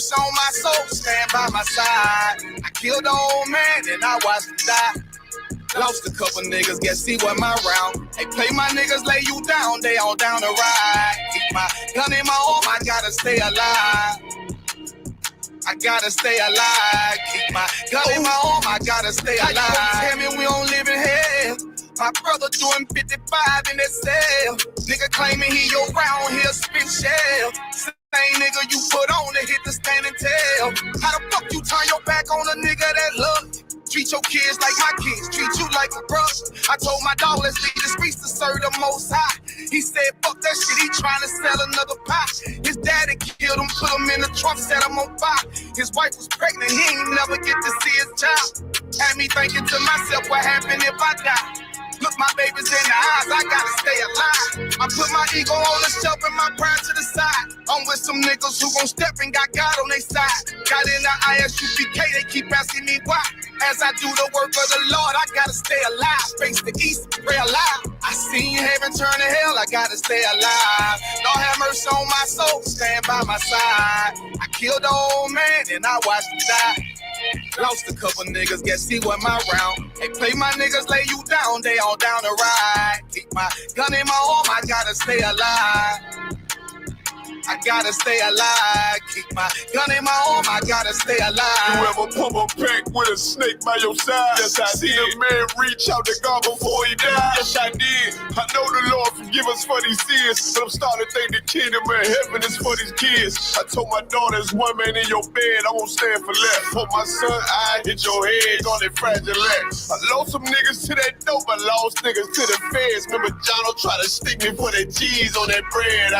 mercy on my soul, stand by my side. I killed the old man and I watched him die. Lost a couple niggas, guess he wasn't my round. Hey, play my niggas, lay you down, they all down the ride. Keep my gun in my arm, I gotta stay alive. I gotta stay alive. Keep my gun in my arm, I gotta stay alive. Tell me we don't live in hell. My brother doing 55 in that cell. Nigga claiming he your round, he'll spin shell. Same nigga you put on to hit the standing tail. How the fuck you turn your back on a nigga that love you? Treat your kids like my kids, treat you like a brother. I told my dog, let's leave the streets to serve the Most High. He said, fuck that shit, he trying to sell another pie. His daddy killed him, put him in the trunk, set him on fire. His wife was pregnant, he ain't never get to see his child. Had me thinking to myself, what happened if I die? Look my babies in the eyes, I gotta stay alive. I put my ego on the shelf and my pride to the side. I'm with some niggas who gon' step and got God on their side. Got in the ISUPK, they keep asking me why. As I do the work of the Lord, I gotta stay alive. Face the east, pray alive. I seen heaven turn to hell, I gotta stay alive. Lord have mercy on my soul, stand by my side. I killed the old man and I watched him die. Lost a couple niggas, guess he wasn't my round. Hey, play my niggas, lay you down, they all down the ride. Keep my gun in my arm, I gotta stay alive. I gotta stay alive. Keep my gun in my arm, I gotta stay alive. You ever pump a pack with a snake by your side? Yes, I see a man reach out to God before he died. Yes, I did. I know the Lord forgive us for these sins, but I'm starting to think the kingdom of heaven is for these kids. I told my daughter, there's one man in your bed, I won't stand for left. For my son, I hit your head on that fragile legs. I lost some niggas to that dope, I lost niggas to the feds. Remember Jono tried to stick me for that cheese on that bread,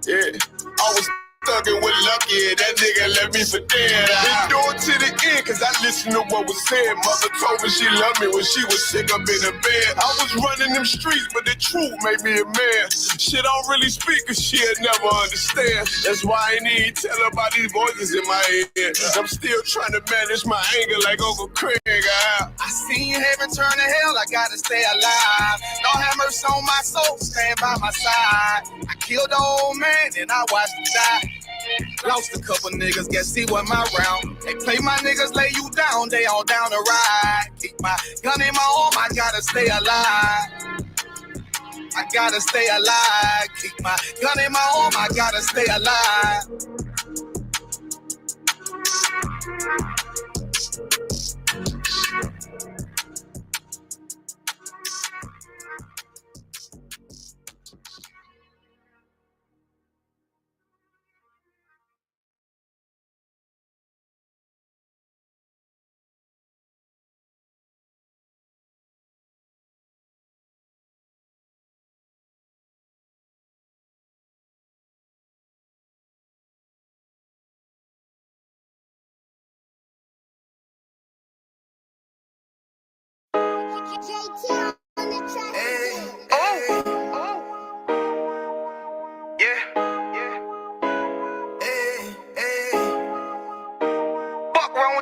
yeah, I was thuggin' with Lucky, that nigga left me for dead. I endured to the end, cause I listened to what was said. Mother told me she loved me when she was sick up in the bed. I was running them streets, but the truth made me a man. Shit, I don't really speak, cause she'll never understand. That's why I ain't even tell her about these voices in my head. I'm still trying to manage my anger like Uncle Craig. I seen heaven turn to hell, I gotta stay alive. Lord have mercy on my soul, stand by my side. I killed the old man and I watched him die. Lost a couple niggas, guess he wasn't my round. Hey, play my niggas, lay you down, they all down the ride. Keep my gun in my arm, I gotta stay alive. I gotta stay alive. Keep my gun in my arm, I gotta stay alive.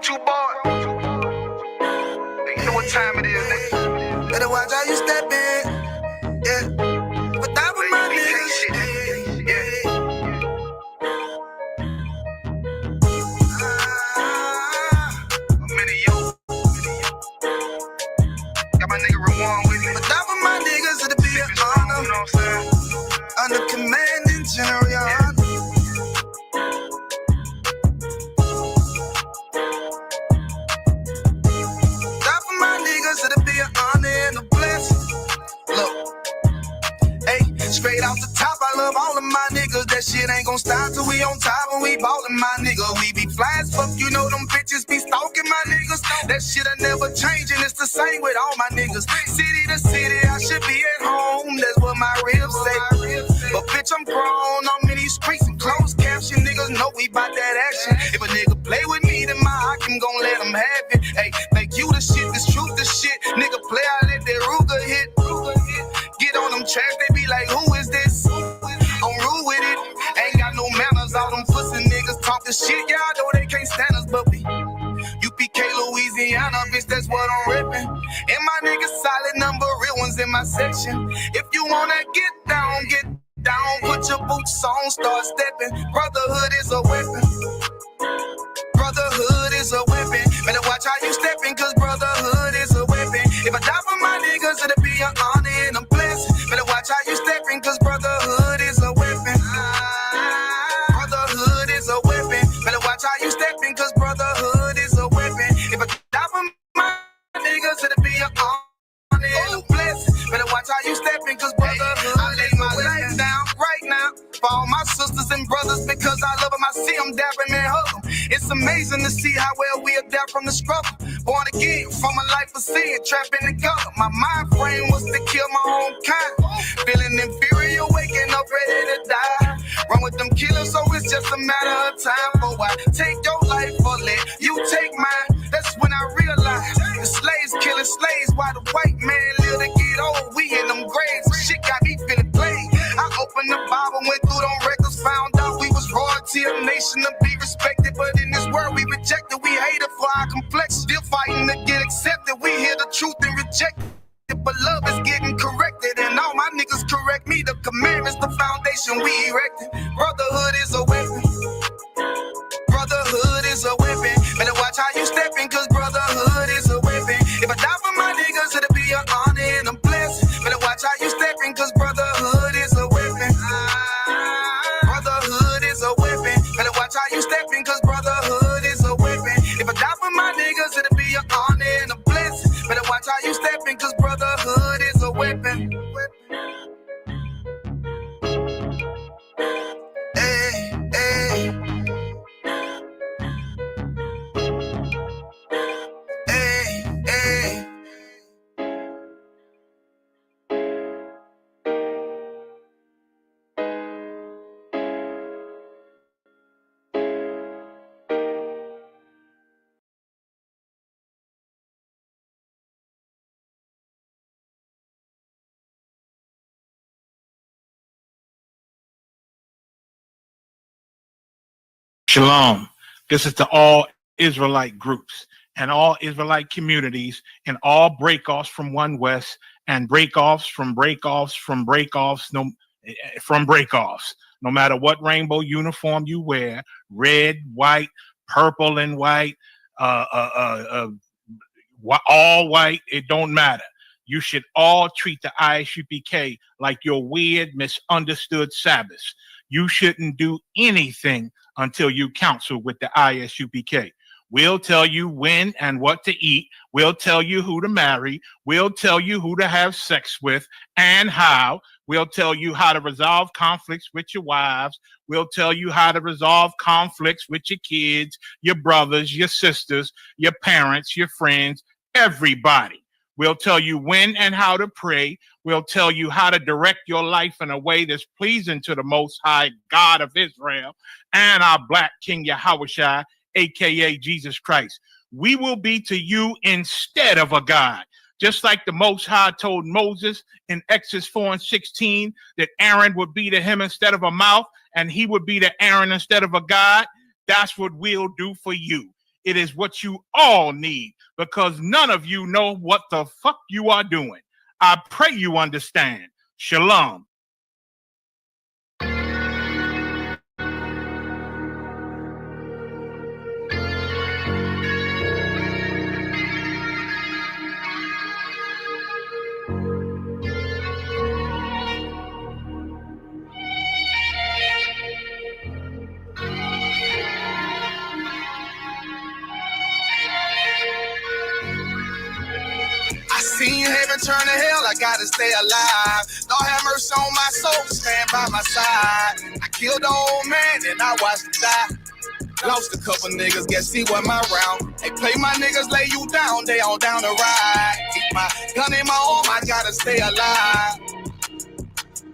You boy. You know what time it is, nigga. Better watch how you step in. Yeah. But that was my nigga. Yeah. I'm in it, yo. Got my nigga Rawan with me. But that was my niggas, it'll be an honor. You know what I'm saying? Under commanding general. Yeah. Straight off the top, I love all of my niggas. That shit ain't gon' stop till we on top and we ballin' my nigga. We be fly as fuck, you know them bitches be stalking my niggas. That shit'll never change and it's the same with all my niggas. City to city, I should be at home. That's what my ribs say. But bitch, I'm grown. I'm in these streets and closed caption. Niggas know we bout that action. If a nigga play with me, then my Hakim gon' let him have it. Hey, make you the shit, this truth the shit. Nigga play, I let that Ruger hit. Get on them tracks, they be like, who is this? I'm rude with it. Ain't got no manners. All them pussy niggas talking shit. Y'all know they can't stand us, but we UPK, Louisiana, bitch, that's what I'm ripping. And my niggas solid number, real ones in my section. If you wanna get down, put your boots on, start stepping. Brotherhood is a weapon. watch how you stepping, cause brotherhood is a weapon. If I die for my niggas, it'll be an honor and a blessing. Better watch how you stepping, cause brotherhood I lay my life down right now for all my sisters and brothers, because I love them. I see them dabbing and hug them. It's amazing to see how well we adapt from the struggle. Born again from a life of sin, trapped in the gutter. My mind frame was to kill my own kind. Feeling inferior, waking up ready to die. Run with them killers, so it's just a matter of time. For I take your life or let you take mine. That's when I realized the slaves killing slaves while the white man live to get old. We in them graves, shit got me feeling played. I opened the Bible, went through them records, found out we was royalty, a nation to be respected. But in this world we rejected, we hated for our complexion. Still fighting to get accepted, we hear the truth and reject it. But love is getting corrected, and all my niggas correct me. The commandments, the foundation we erected. Brotherhood is a weapon. Brotherhood is a weapon. Better watch how you stepping, cause brotherhood is a weapon. If I die for my niggas, it'll be an honor and a blessing. Better watch how you stepping, cause brotherhood is a weapon. Brotherhood is a weapon. Better watch how you stepping, cause brotherhood is a weapon. If I die for my niggas, it'll be an honor and a blessing. Better watch how you stepping, cause brotherhood is a weapon. Hey, hey. Hey, hey. Shalom. This is to all Israelite groups and all Israelite communities and all breakoffs from One West and breakoffs from breakoffs from breakoffs from breakoffs. No matter what rainbow uniform you wear, red, white, purple and white, all white, it don't matter. You should all treat the ISUPK like your weird, misunderstood Sabbaths. You shouldn't do anything until you counsel with the ISUPK. We'll tell you when and what to eat. We'll tell you who to marry. We'll tell you who to have sex with and how. We'll tell you how to resolve conflicts with your wives. We'll tell you how to resolve conflicts with your kids, your brothers, your sisters, your parents, your friends, everybody. We'll tell you when and how to pray. We'll tell you how to direct your life in a way that's pleasing to the Most High God of Israel and our Black King Yahushua, aka Jesus Christ. We will be to you instead of a God. Just like the Most High told Moses in Exodus 4:16 that Aaron would be to him instead of a mouth and he would be to Aaron instead of a God. That's what we'll do for you. It is what you all need, because none of you know what the fuck you are doing. I pray you understand. Shalom. Seen heaven turn to hell, I gotta stay alive. Lord have mercy on my soul, stand by my side. I killed the old man and I watched him die. Lost a couple niggas, guess he wasn't my round. They play my niggas, lay you down, they all down to ride. Keep my gun in my arm, I gotta stay alive.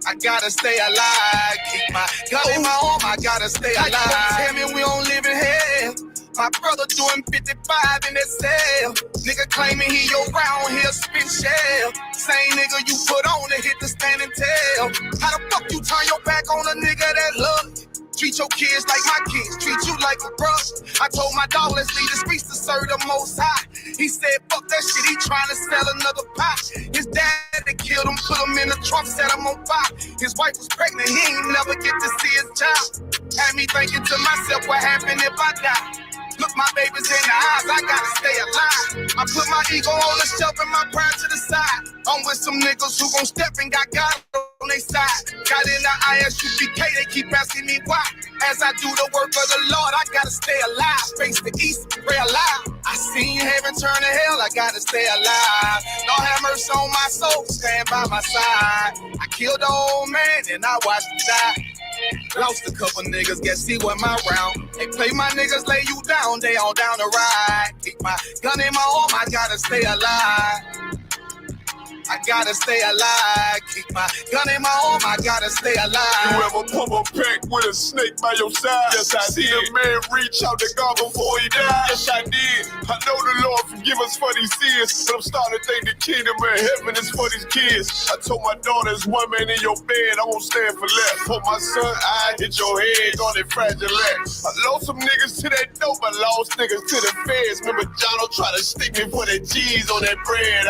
I gotta stay alive. Keep my gun in my arm, I gotta stay alive. Tell me we don't live in hell. My brother doing 55 in that cell. Nigga claiming he your round here spin shell. Same nigga you put on to hit the stand and tell. How the fuck you turn your back on a nigga that love you? Treat your kids like my kids, treat you like a brother. I told my dog, let's leave the streets to serve the Most High. He said, fuck that shit, he trying to sell another pot. His dad that killed him, put him in the trunk, set him on fire. His wife was pregnant, he ain't never get to see his child. Had me thinking to myself, what happened if I die? Look my babies in the eyes, I gotta stay alive. I put my ego on the shelf and my pride to the side. I'm with some niggas who gon' step and got God. on their side. Got in the ISUPK, they keep asking me why. As I do the work of the Lord, I gotta stay alive. Face the east, pray alive. I seen heaven turn to hell, I gotta stay alive. Lord have mercy on my soul, stand by my side. I killed the old man and I watched him die. Lost a couple niggas, guess he wasn't my round. They play my niggas, lay you down, they on down the ride. Keep my gun in my arm, I gotta stay alive. I gotta stay alive. Keep my gun in my arm, I gotta stay alive. You ever pump a pack with a snake by your side? Yes, I did. A man reach out to God before he died? Yes, I did. I know the Lord forgive us for these sins, but I'm starting to think the kingdom of heaven is for these kids. I told my daughter, there's one man in your bed, I won't stand for less. For my son, I hit your head on that fragile legs. I lost some niggas to that dope, I lost niggas to the feds. Remember Jono tried to stick me for that cheese on that bread,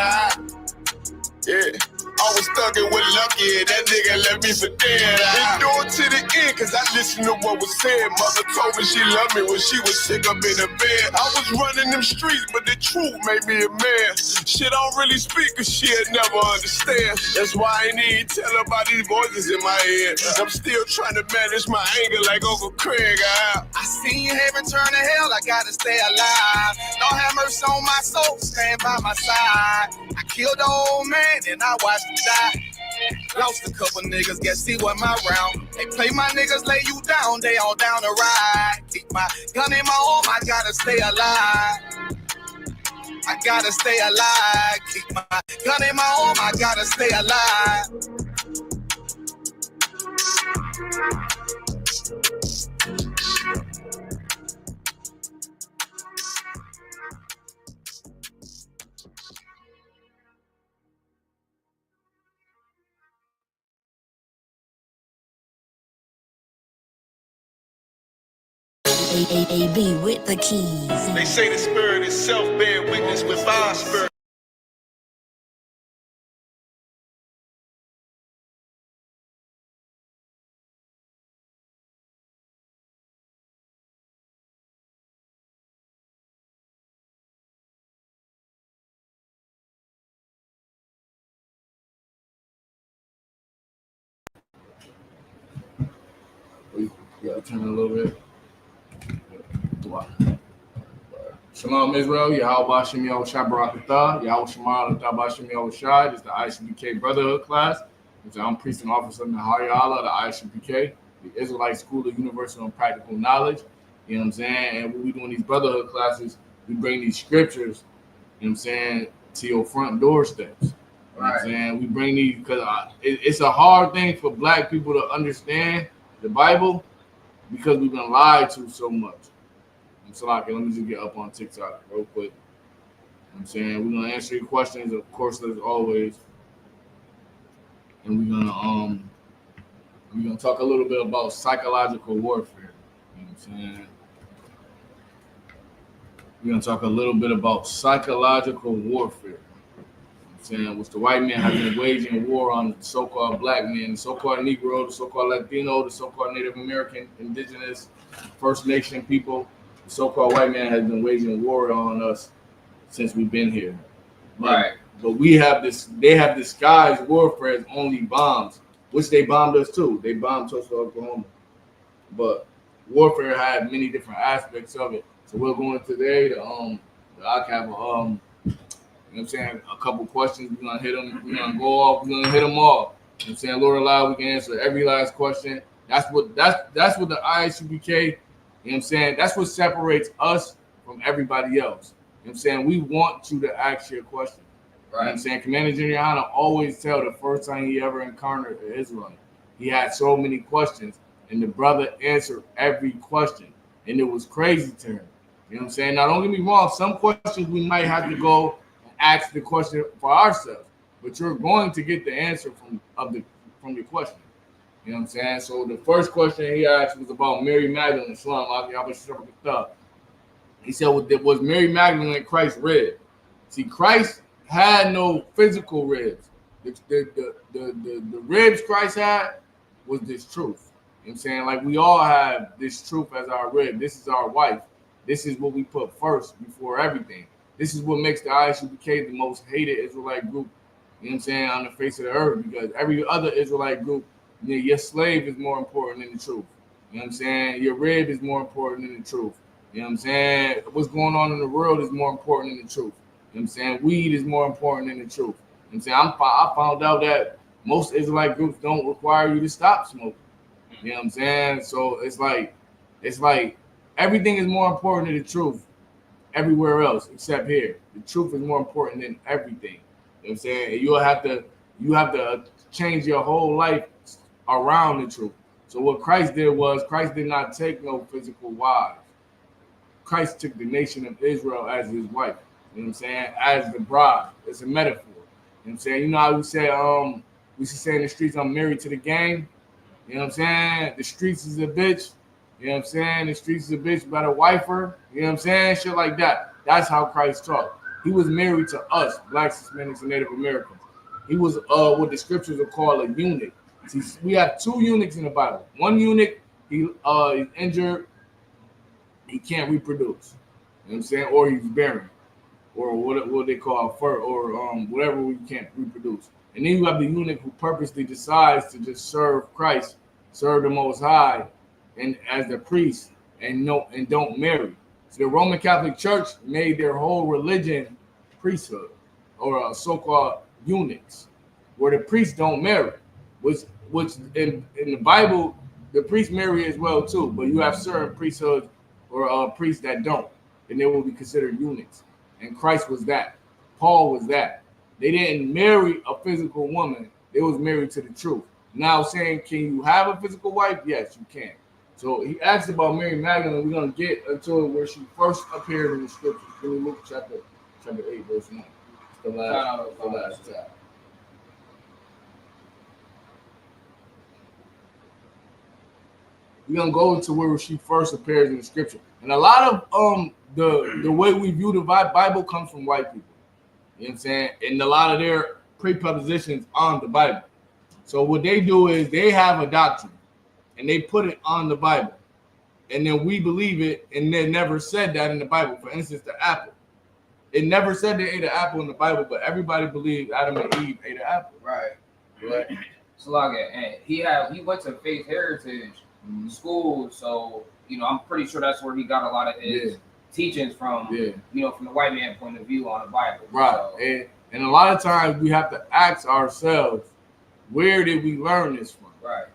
yeah, I was thugging with Lucky, and that nigga left me for dead. Endure to the end, cause I listened to what was said. Mother told me she loved me when she was sick up in the bed. I was running them streets, but the truth made me a man. Shit, I don't really speak, cause she'll never understand. That's why I need to tell her about these voices in my head. I'm still trying to manage my anger like Uncle Craig. I seen heaven turn to hell, I gotta stay alive. Lord have mercy on my soul, stand by my side. I killed the old man and I watched him die. Lost a couple niggas, guess he wasn't my round. They play my niggas, lay you down, they all down the ride. Keep my gun in my arm, I gotta stay alive. I gotta stay alive. Keep my gun in my arm, I gotta stay alive. AB with the keys. They say the spirit itself bear witness with our spirit. Yeah, turn a little bit. Shalom Israel, Yahweh Shem Yahushua Barakatah, Yahweh Shema Latah Shem Yahushua. This is the ICBK Brotherhood class. I'm priest and officer in the Hayala, the ICBK, the Israelite School of Universal and Practical Knowledge. You know what I'm saying? And when we doing these brotherhood classes, we bring these scriptures, you know what I'm saying, to your front doorsteps. You know what I'm saying? We bring these because it's a hard thing for black people to understand the Bible because we've been lied to so much. So let me just get up on TikTok real quick. You know what I'm saying? We're gonna answer your questions, of course, as always. And we're gonna talk a little bit about psychological warfare. You know what I'm saying? We're gonna talk a little bit about psychological warfare. You know what I'm saying? Which the white man has been waging war on the so-called black man, the so-called Negro, the so-called Latino, the so-called Native American, Indigenous, First Nation people. The so-called white man has been waging war on us since we've been here. But we have this, they have disguised warfare as only bombs, which they bombed us too. They bombed Tulsa, Oklahoma. But warfare had many different aspects of it. So we're going today to I have you know what I'm saying, a couple questions. We're gonna hit them, we're gonna go off, we're gonna hit them all. You know what I'm saying, Lord allow, we can answer every last question. That's what the ISUBK, you know what I'm saying, that's what separates us from everybody else. You know what I'm saying? We want you to ask your question. Right. You know what I'm saying? Commander Giuliano always tell the first time he ever encountered an Israelite, he had so many questions, and the brother answered every question. And it was crazy to him. You know what I'm saying? Now, don't get me wrong, some questions we might have to go and ask the question for ourselves, but you're going to get the answer from your question. You know what I'm saying? So the first question he asked was about Mary Magdalene. He said, was Mary Magdalene Christ's rib? See, Christ had no physical ribs. The ribs Christ had was this truth. You know what I'm saying? Like, we all have this truth as our rib. This is our wife. This is what we put first before everything. This is what makes the ISUBK the most hated Israelite group You know what I'm saying, on the face of the earth, because every other Israelite group, your slave is more important than the truth. You know what I'm saying? Your rib is more important than the truth. You know what I'm saying? What's going on in the world is more important than the truth. You know what I'm saying? Weed is more important than the truth. You know what I'm saying? I found out that most Israelite groups don't require you to stop smoking. You know what I'm saying? So it's like everything is more important than the truth everywhere else except here. The truth is more important than everything. You know what I'm saying? And you have to change your whole life around the truth. So what Christ did was Christ did not take no physical wives. Christ took the nation of Israel as his wife. You know what I'm saying? As the bride. It's a metaphor. You know what I'm saying? You know how we should say in the streets, I'm married to the game. You know what I'm saying? The streets is a bitch. You know what I'm saying? The streets is a bitch, better wife her. You know what I'm saying? Shit like that. That's how Christ talked. He was married to us, Blacks, Hispanics, and Native Americans. He was what the scriptures will call a eunuch. See, we have two eunuchs in the Bible. One eunuch, he's injured, he can't reproduce. You know what I'm saying? Or he's barren, or what they call whatever we can't reproduce. And then you have the eunuch who purposely decides to just serve Christ, serve the Most High, and as the priest, and don't marry. So the Roman Catholic Church made their whole religion priesthood, or so-called eunuchs, where the priests don't marry, which in the Bible the priests marry as well too, but you have certain priesthoods or priests that don't, and they will be considered eunuchs. And Christ was that. Paul was that. They didn't marry a physical woman; they was married to the truth. Now, saying, can you have a physical wife? Yes, you can. So he asked about Mary Magdalene. We're gonna get until where she first appeared in the scriptures. Give me Luke chapter 8, verse 1. It's the last time. We're gonna go into where she first appears in the scripture. And a lot of the way we view the Bible comes from white people. You know what I'm saying? And a lot of their prepositions on the Bible. So what they do is they have a doctrine and they put it on the Bible. And then we believe it, and they never said that in the Bible. For instance, the apple. It never said they ate an apple in the Bible, but everybody believed Adam and Eve ate an apple. Right. Right. Slaga, and he went to Faith Heritage School, so I'm pretty sure that's where he got a lot of his teachings from. From the white man point of view on the Bible. Right. So. And a lot of times we have to ask ourselves, where did we learn this from? Right.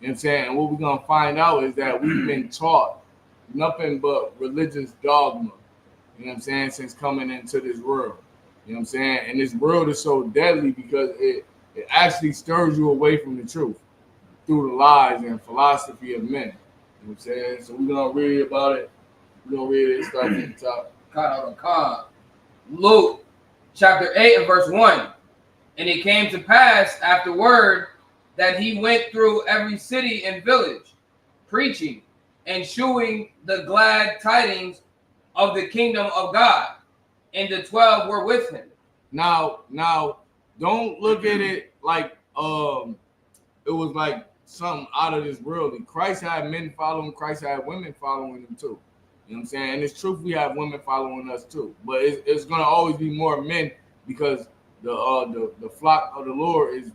You know what I'm saying? And what we're gonna find out is that we've been taught nothing but religious dogma. You know what I'm saying? Since coming into this world. You know what I'm saying? And this world is so deadly because it actually stirs you away from the truth through the lies and philosophy of men. You know what I'm saying? So we're gonna read about it. We're gonna read it starting from the top. Luke chapter 8 and verse 1. And it came to pass afterward that he went through every city and village, preaching and shewing the glad tidings of the kingdom of God. And the 12 were with him. Now, don't look at it like it was like something out of this world. Christ had men following, Christ had women following him too. You know what I'm saying? And it's true we have women following us too. But it's gonna always be more men because the flock of the Lord is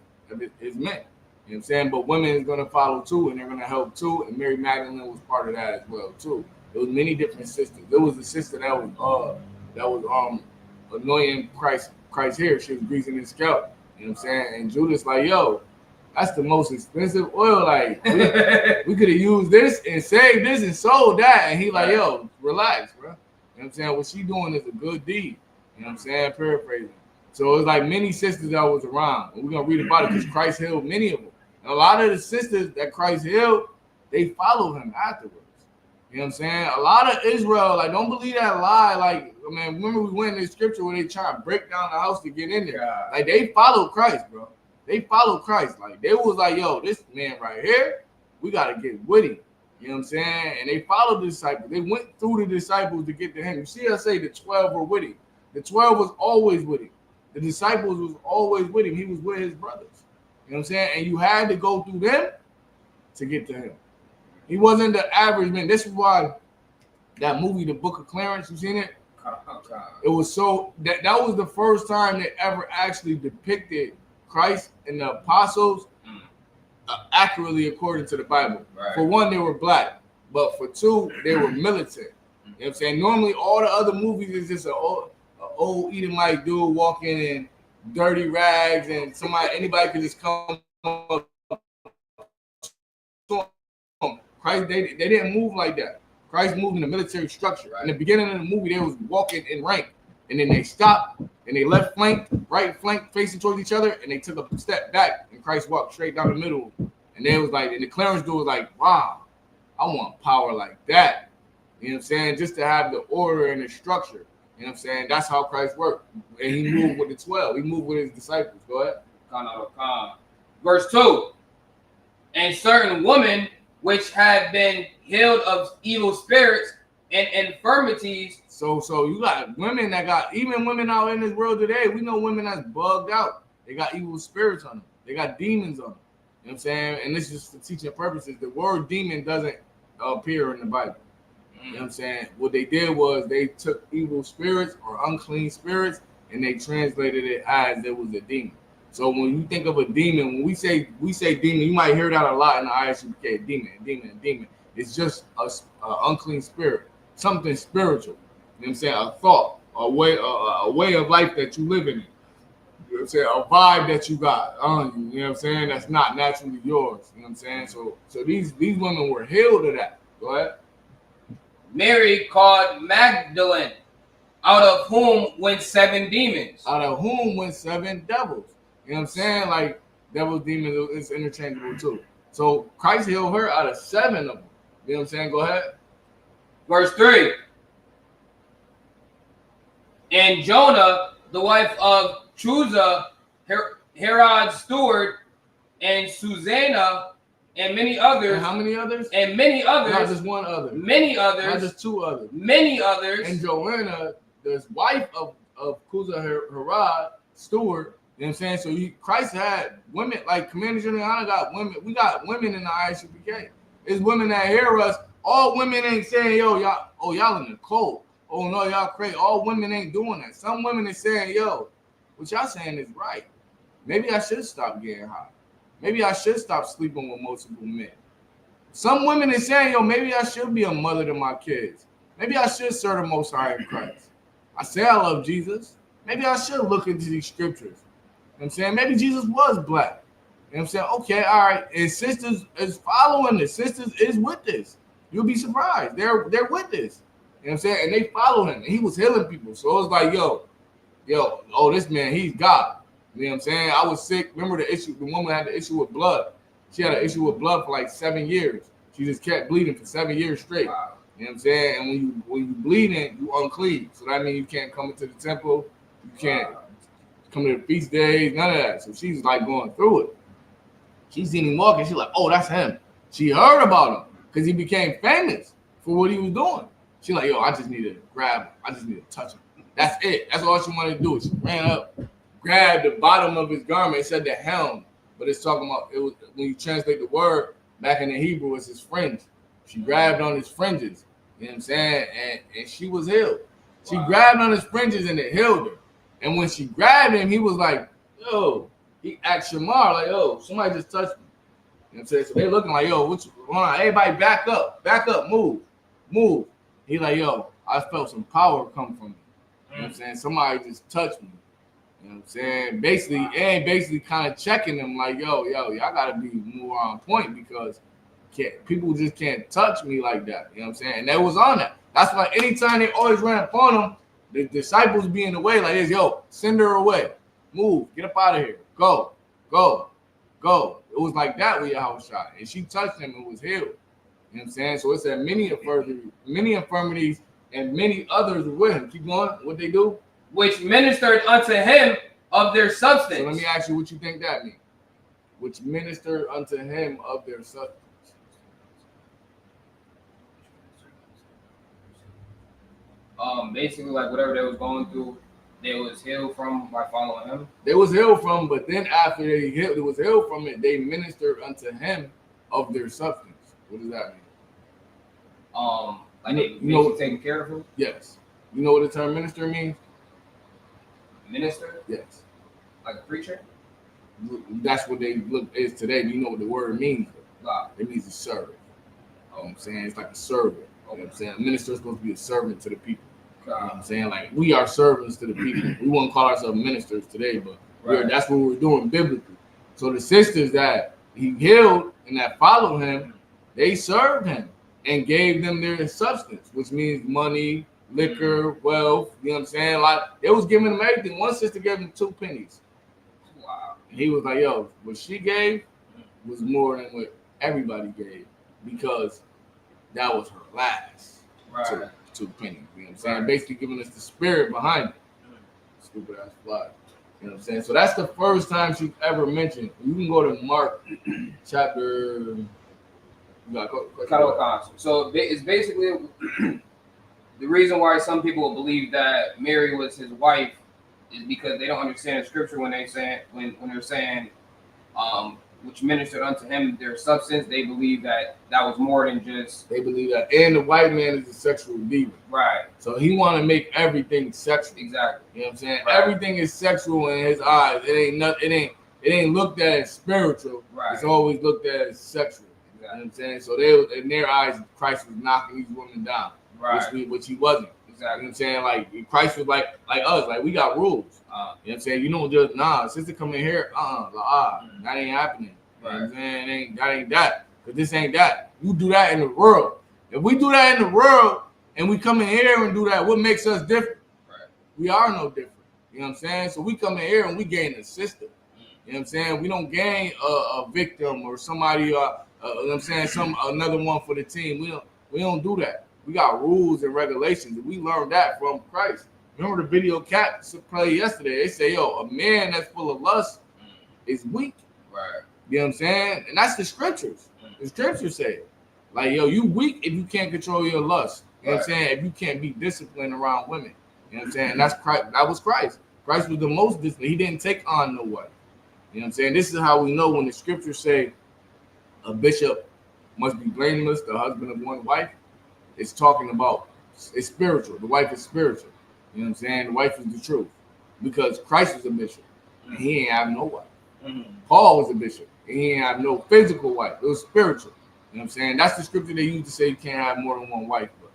men. You know what I'm saying? But women is gonna follow too, and they're gonna help too. And Mary Magdalene was part of that as well too. There was many different sisters. There was a sister that was anointing Christ here. She was greasing his scalp. You know what I'm saying? And Judas like, yo, that's the most expensive oil. Like we could have used this and saved this and sold that. And he like, yo, relax, bro. You know what I'm saying? What she doing is a good deed. You know what I'm saying? Paraphrasing. So it's like many sisters that was around. And we're gonna read about it because Christ healed many of them. And a lot of the sisters that Christ healed, they followed him afterwards. You know what I'm saying? A lot of Israel, like, don't believe that lie. Like, man, remember we went in the scripture where they try to break down the house to get in there. God. Like, they followed Christ, bro. They followed Christ. Like, they was like, yo, this man right here, we got to get with him. You know what I'm saying? And they followed the disciples. They went through the disciples to get to him. You see us say the 12 were with him. The 12 was always with him. The disciples was always with him. He was with his brothers. You know what I'm saying? And you had to go through them to get to him. He wasn't the average man. This is why that movie, The Book of Clarence, you seen it? It was so that was the first time they ever actually depicted Christ and the apostles accurately according to the Bible. Right. For one, they were black, but for two, they were militant. You know what I'm saying? Normally, all the other movies is just an old Edomite dude walking in dirty rags, and anybody could just come up. Christ, they didn't move like that. Christ moved in a military structure. In the beginning of the movie, they was walking in rank, and then they stopped, and they left flank, right flank, facing towards each other, and they took a step back, and Christ walked straight down the middle. And they was like, and the clearance dude was like, wow, I want power like that. You know what I'm saying? Just to have the order and the structure. You know what I'm saying? That's how Christ worked. And he moved with the 12. He moved with his disciples. Go ahead. Verse 2. And certain women which had been healed of evil spirits and infirmities. So you got women that got, even women out in this world today, we know women that's bugged out. They got evil spirits on them. They got demons on them. You know what I'm saying? And this is just for teaching purposes. The word demon doesn't appear in the Bible. You know what I'm saying? What they did was they took evil spirits or unclean spirits and they translated it as it was a demon. So when you think of a demon, when we say demon, you might hear that a lot in the ISUPK. Demon. It's just a unclean spirit, something spiritual. You know what I'm saying? A thought, a way of life that you live in. You know what I'm saying? A vibe that you got on you. You know what I'm saying? That's not naturally yours. You know what I'm saying? So these women were healed of that. Go ahead. Mary called Magdalene, out of whom went 7 demons. Out of whom went 7 devils. You know what I'm saying? Like devils, demons, it's interchangeable too. So Christ healed her out of 7 of them. You know what I'm saying? Go ahead. Verse 3. And Jonah, the wife of Chuza, Herod's steward, and Susanna, and many others. And how many others? And many others. Not just one other. Many others. Not just 2 others. Many others. And Joanna, the wife of Chuza, Herod, steward. You know what I'm saying? So Christ had women, like Commander Juliana got women. We got women in the ISUPK. It's women that hear us. All women ain't saying, yo, y'all in the cold. Oh, no, y'all crazy. All women ain't doing that. Some women is saying, yo, what y'all saying is right. Maybe I should stop getting high. Maybe I should stop sleeping with multiple men. Some women is saying, yo, maybe I should be a mother to my kids. Maybe I should serve the Most High in Christ. I say I love Jesus. Maybe I should look into these scriptures. You know what I'm saying? Maybe Jesus was black. You know what I'm saying? Okay, all right. And sisters is following this. Sisters is with this. You'll be surprised. They're with this. You know what I'm saying? And they follow him. And he was healing people. So it's like, yo, this man, he's God. You know what I'm saying? I was sick. Remember the woman had the issue with blood. She had an issue with blood for like 7 years. She just kept bleeding for 7 years straight. Wow. You know what I'm saying? And when you bleeding, you unclean. So that means you can't come into the temple. You can't come to the feast days, none of that. So she's like going through it. She seen him walking. She's like, oh, that's him. She heard about him because he became famous for what he was doing. She's like, yo, I just need to grab him. I just need to touch him. That's it. That's all she wanted to do. She ran up, grabbed the bottom of his garment. It said the helm, but it's talking about, it was when you translate the word back in the Hebrew, it's his fringe. She grabbed on his fringes. You know what I'm saying? And she was healed. She grabbed on his fringes and it healed her. And when she grabbed him, he was like, yo, he asked Shamar, like, yo, somebody just touched me. You know what I'm saying? So they looking like, yo, what's going on? Everybody back up, move. He like, yo, I felt some power come from me. You know what I'm saying? Somebody just touched me. You know what I'm saying? Basically kind of checking them like, yo, y'all gotta be more on point because people just can't touch me like that. You know what I'm saying? And they was on that. That's why anytime they always ran upon them, the disciples be in the way like this, yo, send her away. Move, get up out of here. Go. It was like that with Yahushua. And she touched him and was healed. You know what I'm saying? So it said many infirmities and many others were with him. Keep going. What they do? Which ministered unto him of their substance. So let me ask you what you think that means. Which ministered unto him of their substance. Basically, like whatever they was going through, they was healed from by following him. They was healed from, but then after they was healed from it, they ministered unto him of their substance. What does that mean? Like they taking care of him? Yes. You know what the term minister means? Minister? Yes. Like a preacher? that's what they look is today. You know what the word means? Nah. It means a servant. You know what I'm saying? It's like a servant. You know what I'm saying? A minister is supposed to be a servant to the people. You know what I'm saying? Like, we are servants to the people. We wouldn't call ourselves ministers today, but that's what we're doing biblically. So the sisters that he healed and that followed him, they served him and gave them their substance, which means money, liquor, wealth. You know what I'm saying? Like, they was giving them everything. One sister gave him 2 pennies. Wow. And he was like, yo, what she gave was more than what everybody gave, because that was her last two pennies. You know what I'm saying? Basically giving us the spirit behind it. Stupid ass fly. You know what I'm saying? So that's the first time she's ever mentioned. You can go to Mark chapter. So it's basically the reason why some people believe that Mary was his wife is because they don't understand the scripture when they're saying which ministered unto him their substance. They believe that was more than just. They believe that, and the white man is a sexual demon. Right. So he want to make everything sexual. Exactly. You know what I'm saying? Right. Everything is sexual in his eyes. It ain't looked at as spiritual. Right. It's always looked at as sexual. Exactly. You know what I'm saying? So in their eyes, Christ was knocking these women down. Right. Which he wasn't. Exactly. You know what I'm saying? Like, Christ was like us. Like, we got rules. You know what I'm saying? You don't just, sister come in here, that ain't happening. You know what I'm saying? That ain't that. Because this ain't that. You do that in the world. If we do that in the world and we come in here and do that, what makes us different? Right. We are no different. You know what I'm saying? So we come in here and we gain a system. You know what I'm saying? We don't gain a victim or somebody, you know what I'm saying, another one for the team. We don't do that. We got rules and regulations, and we learned that from Christ. Remember the video Cat played yesterday? They say, yo, a man that's full of lust is weak. Right. You know what I'm saying? And that's the scriptures. The scriptures say, like, yo, you weak if you can't control your lust. You know what I'm saying? If you can't be disciplined around women. You know what I'm saying? And that's Christ. That was Christ. Christ was the most disciplined. He didn't take on no wife. You know what I'm saying? This is how we know when the scriptures say a bishop must be blameless, the husband of one wife. It's talking about, it's spiritual. The wife is spiritual. You know what I'm saying? The wife is the truth. Because Christ was a bishop. And he ain't have no wife. Paul was a bishop. And he ain't have no physical wife. It was spiritual. You know what I'm saying? That's the scripture they use to say you can't have more than one wife. But,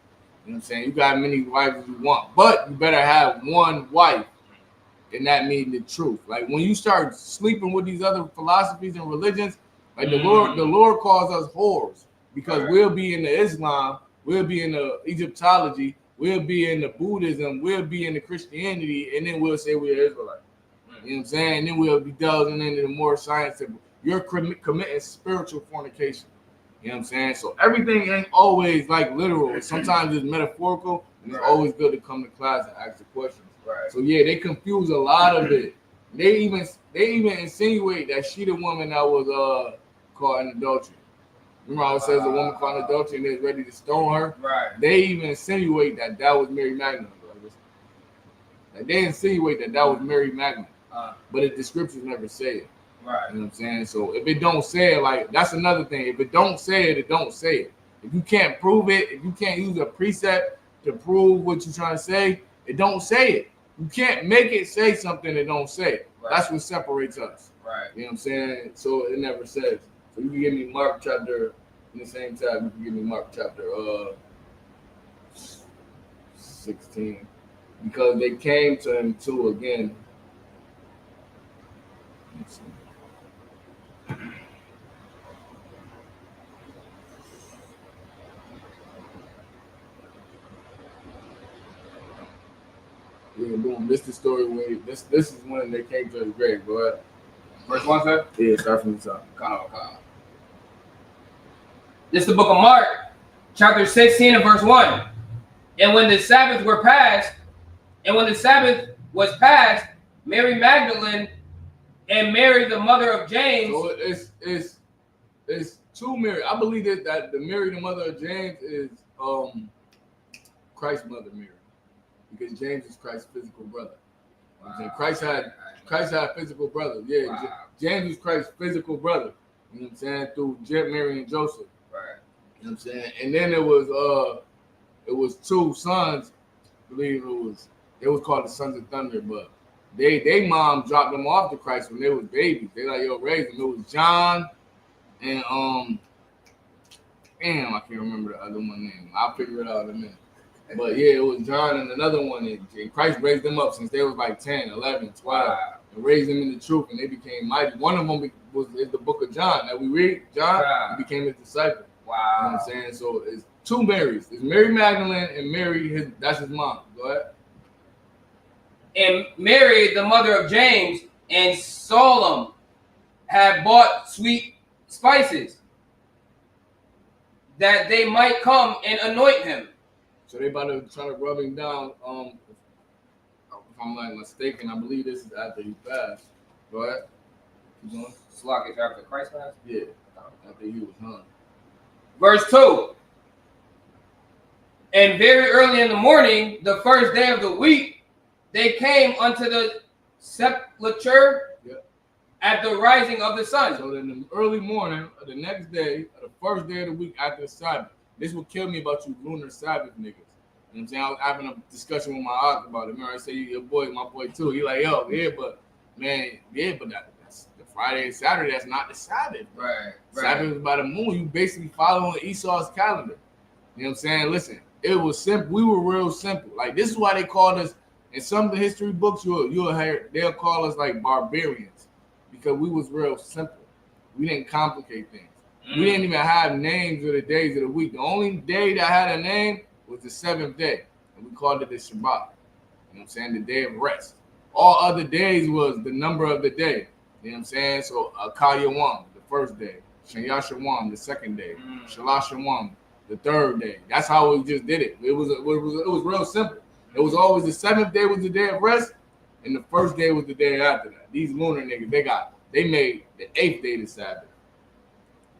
you know what I'm saying? You got many wives as you want. But you better have one wife. And that means the truth. Like, when you start sleeping with these other philosophies and religions, like the Lord calls us whores. Because we'll be in the Islam, we'll be in the Egyptology, we'll be in the Buddhism, we'll be in the Christianity, and then we'll say we're Israelite. You know what I'm saying? And then we'll be delving into the more scientific. You're committing spiritual fornication. You know what I'm saying? So everything ain't always like literal. Sometimes it's metaphorical, and it's always good to come to class and ask the questions. Right. So yeah, they confuse a lot of it. They even insinuate that she the woman that was caught in adultery. Remember how it says a woman caught in adultery and they're ready to stone her? Right. They even insinuate that was Mary Magdalene. Like, they insinuate that was Mary Magdalene. But the scriptures never say it. Right. You know what I'm saying? So if it don't say it, like, that's another thing. If it don't say it, it don't say it. If you can't prove it, if you can't use a precept to prove what you're trying to say, it don't say it. You can't make it say something that don't say it. Right. That's what separates us. Right. You know what I'm saying? So it never says. So you can give me Mark chapter, in the same time, you can give me Mark chapter 16. Because they came to him too again. Let's see. Yeah, boom. This is the story where this is when they came to his grave. Go ahead. Verse 1, sir? Yeah, start from the top. This is the book of Mark, chapter 16 and verse 1. And when the Sabbath was passed, Mary Magdalene and Mary, the mother of James. So it's two Mary. I believe that the Mary, the mother of James, is Christ's mother Mary. Because James is Christ's physical brother. Wow. Christ had physical brothers. Yeah, wow. James was Christ's physical brother. You know what I'm saying? Through Mary and Joseph. Right. You know what I'm saying? And then it was two sons. I believe it was called the Sons of Thunder, but they mom dropped them off to Christ when they was babies. They like, yo, raise them. It was John and damn, I can't remember the other one name. I'll figure it out in a minute. But yeah, it was John and another one. And Christ raised them up since they was like 10, 11, 12. Wow. And raised them in the truth, and they became mighty. One of them is the book of John that we read. John Wow. he became his disciple. Wow. You know what I'm saying? So it's two Marys. It's Mary Magdalene and Mary, that's his mom. Go ahead. And Mary, the mother of James, and Salome had bought sweet spices that they might come and anoint him. So they about to try to rub him down. If I'm not mistaken, I believe this is after he passed. Go ahead. Keep going. Sluggish after Christ passed. Yeah. After he was hung. Verse 2. And very early in the morning, the first day of the week, they came unto the sepulchre at the rising of the sun. So in the early morning of the next day, of the first day of the week after the Sabbath, this will kill me about you lunar Sabbath niggas. You know what I'm saying? I was having a discussion with my aunt about it. Remember, I said, your boy, my boy too. He like, yo, yeah, but that's the Friday and Saturday, that's not the Sabbath. Right. Sabbath is by the moon. You basically following Esau's calendar. You know what I'm saying? Listen, it was simple. We were real simple. Like, this is why they called us, in some of the history books, you'll hear, they'll call us like barbarians, because we was real simple. We didn't complicate things. We didn't even have names of the days of the week. The only day that had a name was the seventh day, and we called it the Shabbat. You know what I'm saying? The day of rest. All other days was the number of the day. You know what I'm saying? So Akayawam, the first day. Shanyashawam, the second day. Shalashawam, the third day. That's how we just did it. It was real simple. It was always the seventh day was the day of rest, and the first day was the day after that. These lunar niggas, they made the eighth day the Sabbath.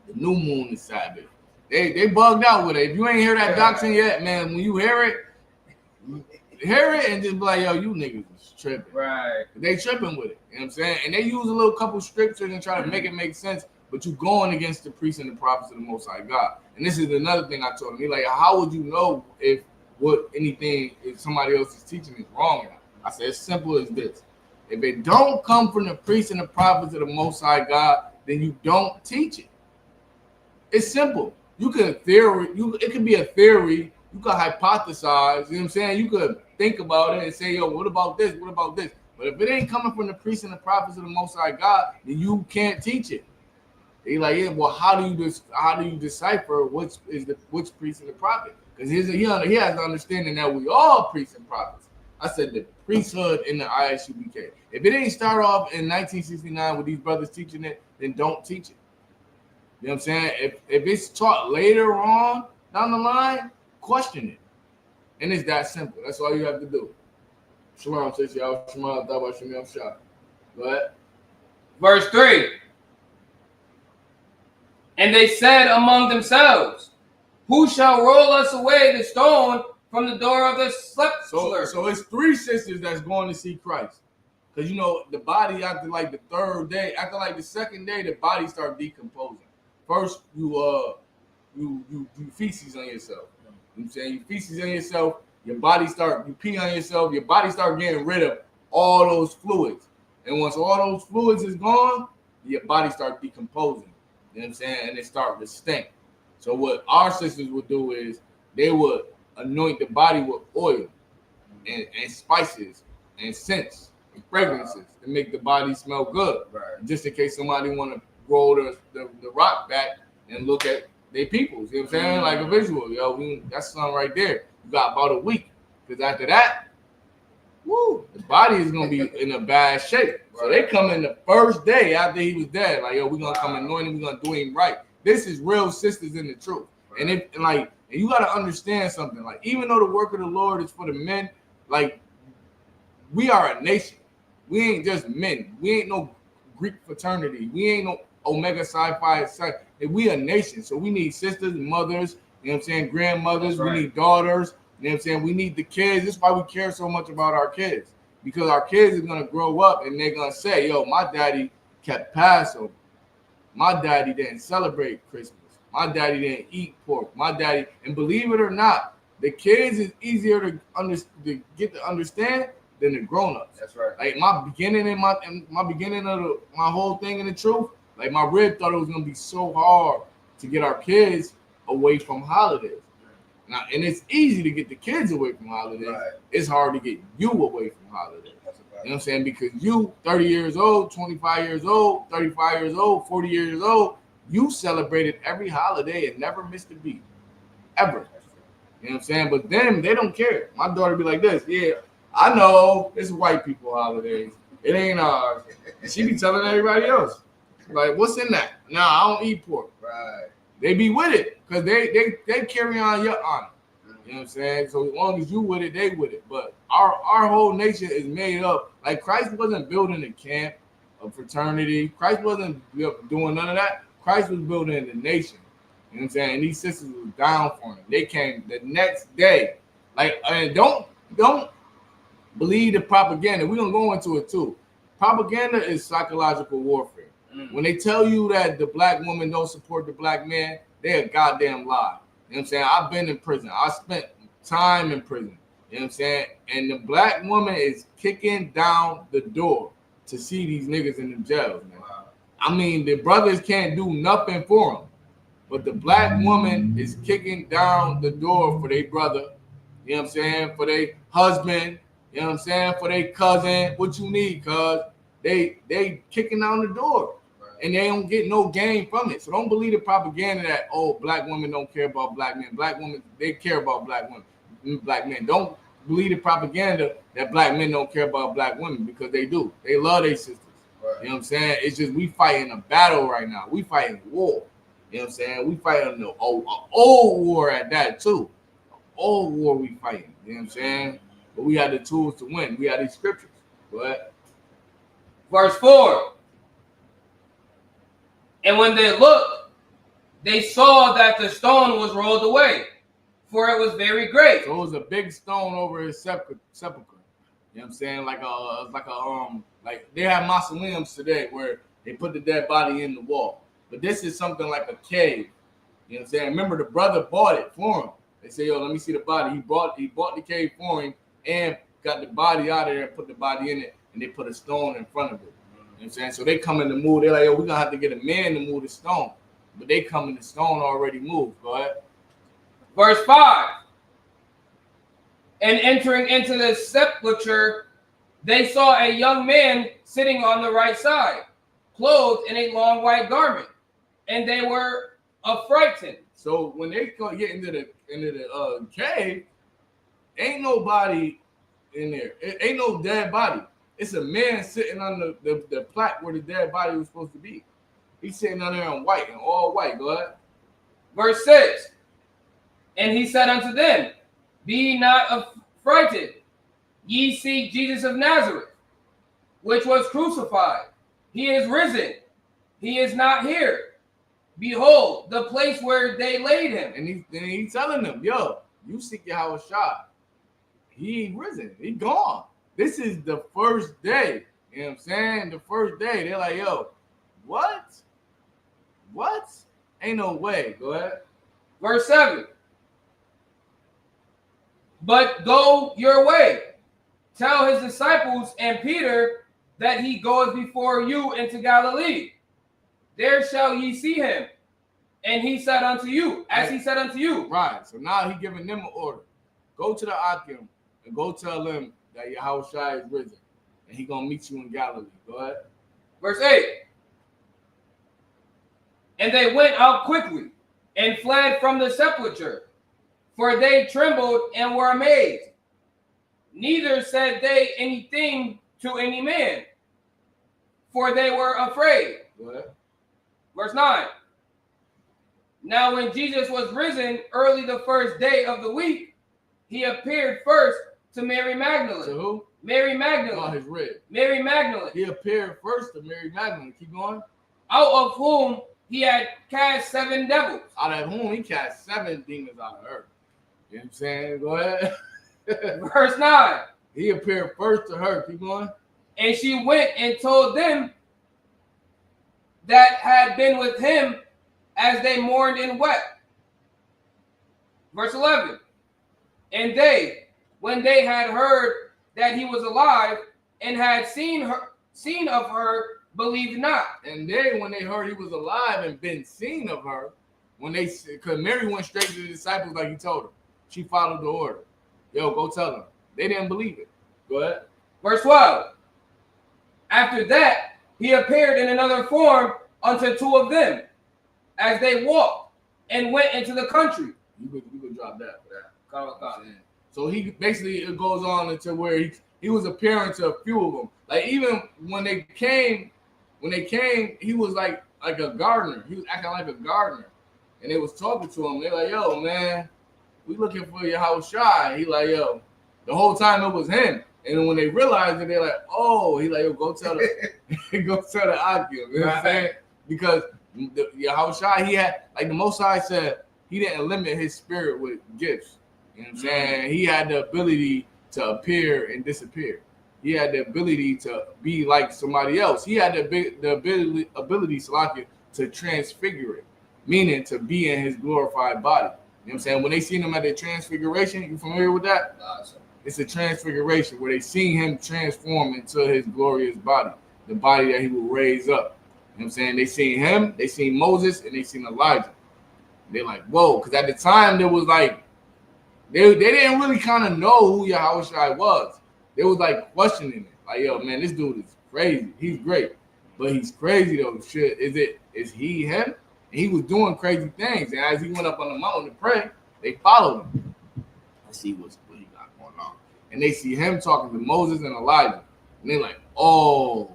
The new moon is Sabbath. They bugged out with it. If you ain't hear that doctrine yet, man, when you hear it and just be like, yo, you niggas is tripping. Right. They tripping with it. You know what I'm saying? And they use a little couple scriptures and try to make it make sense, but you going against the priests and the prophets of the Most High God. And this is another thing I told him. He like, how would you know if somebody else is teaching is wrong? I said, it's simple as this. If it don't come from the priests and the prophets of the Most High God, then you don't teach it. It's simple. You could it could be a theory. You could hypothesize. You know what I'm saying? You could think about it and say, yo, what about this? What about this? But if it ain't coming from the priests and the prophets of the Most High God, then you can't teach it. They like, yeah, well, how do you decipher which priest and the prophet? Because he has the understanding that we all priests and prophets. I said the priesthood in the ISUBK. If it didn't start off in 1969 with these brothers teaching it, then don't teach it. You know what I'm saying? If it's taught later on down the line, question it. And it's that simple. That's all you have to do. Shalom, says y'all. Shalom, Shalom. Go ahead. Verse 3. And they said among themselves, who shall roll us away the stone from the door of the sepulchre? So it's three sisters that's going to see Christ. Because, you know, the body after like the third day, after like the second day, the body starts decomposing. First, you feces on yourself. You know what I'm saying? You feces on yourself, you pee on yourself, your body start getting rid of all those fluids. And once all those fluids is gone, your body start decomposing. You know what I'm saying? And it start to stink. So what our sisters would do is they would anoint the body with oil and spices and scents and fragrances to make the body smell good. Right. Just in case somebody want to roll the rock back and look at their peoples. You know what I'm saying? Like a visual. Yo, that's something right there. You got about a week. Because after that, the body is going to be in a bad shape. So they come in the first day after he was dead. Like, yo, we're going to come anoint him. We're going to do him right. This is real sisters in the truth. Right. And you got to understand something. Like, even though the work of the Lord is for the men, like, we are a nation. We ain't just men. We ain't no Greek fraternity. We ain't no Omega Psi Phi. We a nation. So we need sisters, mothers, you know what I'm saying, grandmothers. Right. We need daughters. You know what I'm saying? We need the kids. This is why we care so much about our kids. Because our kids are going to grow up and they're going to say, yo, my daddy kept Passover. My daddy didn't celebrate Christmas. My daddy didn't eat pork. My daddy, and believe it or not, the kids is easier to get to understand than the grown-ups. That's right. Like my beginning of my whole thing in the truth, like my rib thought it was gonna be so hard to get our kids away from holidays. Now, and it's easy to get the kids away from holidays. Right. It's hard to get you away from holidays. That's a fact. You know what I'm saying? Because you, 30 years old, 25 years old, 35 years old, 40 years old, you celebrated every holiday and never missed a beat. Ever. You know what I'm saying? But them, they don't care. My daughter be like this. Yeah, I know it's white people holidays. It ain't ours. And she be telling everybody else. Like, what's in that? Nah, I don't eat pork. Right. They be with it because they carry on your honor. You know what I'm saying? So as long as you with it, they with it. But our whole nation is made up. Like Christ wasn't building a camp, a fraternity. Christ wasn't doing none of that. Christ was building the nation. You know what I'm saying? And these sisters was down for him. They came the next day. Like, and don't believe the propaganda. We're gonna go into it too. Propaganda is psychological warfare. When they tell you that the black woman don't support the black man, they a goddamn lie. You know what I'm saying? I've been in prison. I spent time in prison. You know what I'm saying? And the black woman is kicking down the door to see these niggas in the jails, man. Wow. I mean, the brothers can't do nothing for them. But the black woman is kicking down the door for their brother. You know what I'm saying? For their husband. You know what I'm saying? For their cousin. What you need, cuz. They kicking down the door. And they don't get no gain from it. So don't believe the propaganda that, oh, black women don't care about black men. Black women, they care about black women, black men. Don't believe the propaganda that black men don't care about black women, because they do. They love their sisters. Right. You know what I'm saying? It's just we fighting a battle right now. We fighting war. You know what I'm saying? We fighting an old war at that too. Old war we fighting. You know what I'm saying? But we had the tools to win. We had these scriptures. But Verse 4. And when they looked, they saw that the stone was rolled away, for it was very great. so it was a big stone over his sepulcher. You know what I'm saying? Like they have mausoleums today where they put the dead body in the wall. But this is something like a cave. You know what I'm saying? Remember, the brother bought it for him. They say, yo, let me see the body. He bought the cave for him and got the body out of there and put the body in it, and they put a stone in front of it. You know what I'm saying? So they come in the move. They're like, yo, we're going to have to get a man to move the stone. But they come in the stone already moved. Go ahead. Verse 5. And entering into the sepulchre, they saw a young man sitting on the right side, clothed in a long white garment, and they were affrighted. So when they get into the cave, ain't nobody in there. It ain't no dead body. It's a man sitting on the plaque where the dead body was supposed to be. He's sitting on there in white, and all white. Go ahead. Verse 6. And he said unto them, be ye not affrighted. Ye seek Jesus of Nazareth, which was crucified. He is risen. He is not here. Behold, the place where they laid him. And he's telling them, yo, you seek Yahweh Shai. He ain't risen. He gone. This is the first day. You know what I'm saying? The first day. They're like, yo, what? What? Ain't no way. Go ahead. Verse 7. But go your way. Tell his disciples and Peter that he goeth before you into Galilee. There shall ye see him. And he said unto you, as he said unto you. Right. So now he giving them an order. Go to the Akim and go tell them that Yahweh Shai is risen. And he going to meet you in Galilee. Go ahead. Verse 8. And they went out quickly and fled from the sepulchre, for they trembled and were amazed. Neither said they anything to any man, for they were afraid. Go ahead. Verse 9. Now when Jesus was risen early the first day of the week, he appeared first to Mary Magdalene. To who? Mary Magdalene. On his rib. Mary Magdalene. He appeared first to Mary Magdalene. Keep going. Out of whom he had cast 7 devils. Out of whom he cast 7 demons out of her. You know what I'm saying? Go ahead. Verse 9. He appeared first to her. Keep going. And she went and told them that had been with him as they mourned and wept. Verse 11. And they, when they had heard that he was alive and had seen of her, believed not. And then when they heard he was alive and been seen of her, because Mary went straight to the disciples like he told her. She followed the order. Yo, go tell them. They didn't believe it. Go ahead. Verse 12. After that, he appeared in another form unto two of them as they walked and went into the country. You could drop that for that. Come. So he basically, it goes on into where he was appearing to a few of them. Like even when they came, he was like a gardener. He was acting like a gardener. And they was talking to him. They're like, yo, man, we looking for your house shy. He like, yo, the whole time it was him. And then when they realized it, they're like, oh, he like, yo, go tell the Akim. You know what I'm saying? Because your house shy, he had, like the Most High said, he didn't limit his spirit with gifts. You know what I'm saying? He had the ability to appear and disappear. He had the ability to be like somebody else. He had the ability, Salakia, to transfigure it, meaning to be in his glorified body. You know what I'm saying? When they seen him at the transfiguration, you familiar with that? It's a transfiguration where they seen him transform into his glorious body, the body that he will raise up. You know what I'm saying? They seen him, they seen Moses, and they seen Elijah. They're like, whoa, because at the time there was like, they didn't really kind of know who Yahushua was. They was like questioning it. Like, yo, man, this dude is crazy. He's great. But he's crazy though. Shit, is he him? And he was doing crazy things. And as he went up on the mountain to pray, they followed him. Let's see what he got going on. And they see him talking to Moses and Elijah. And they're like, oh,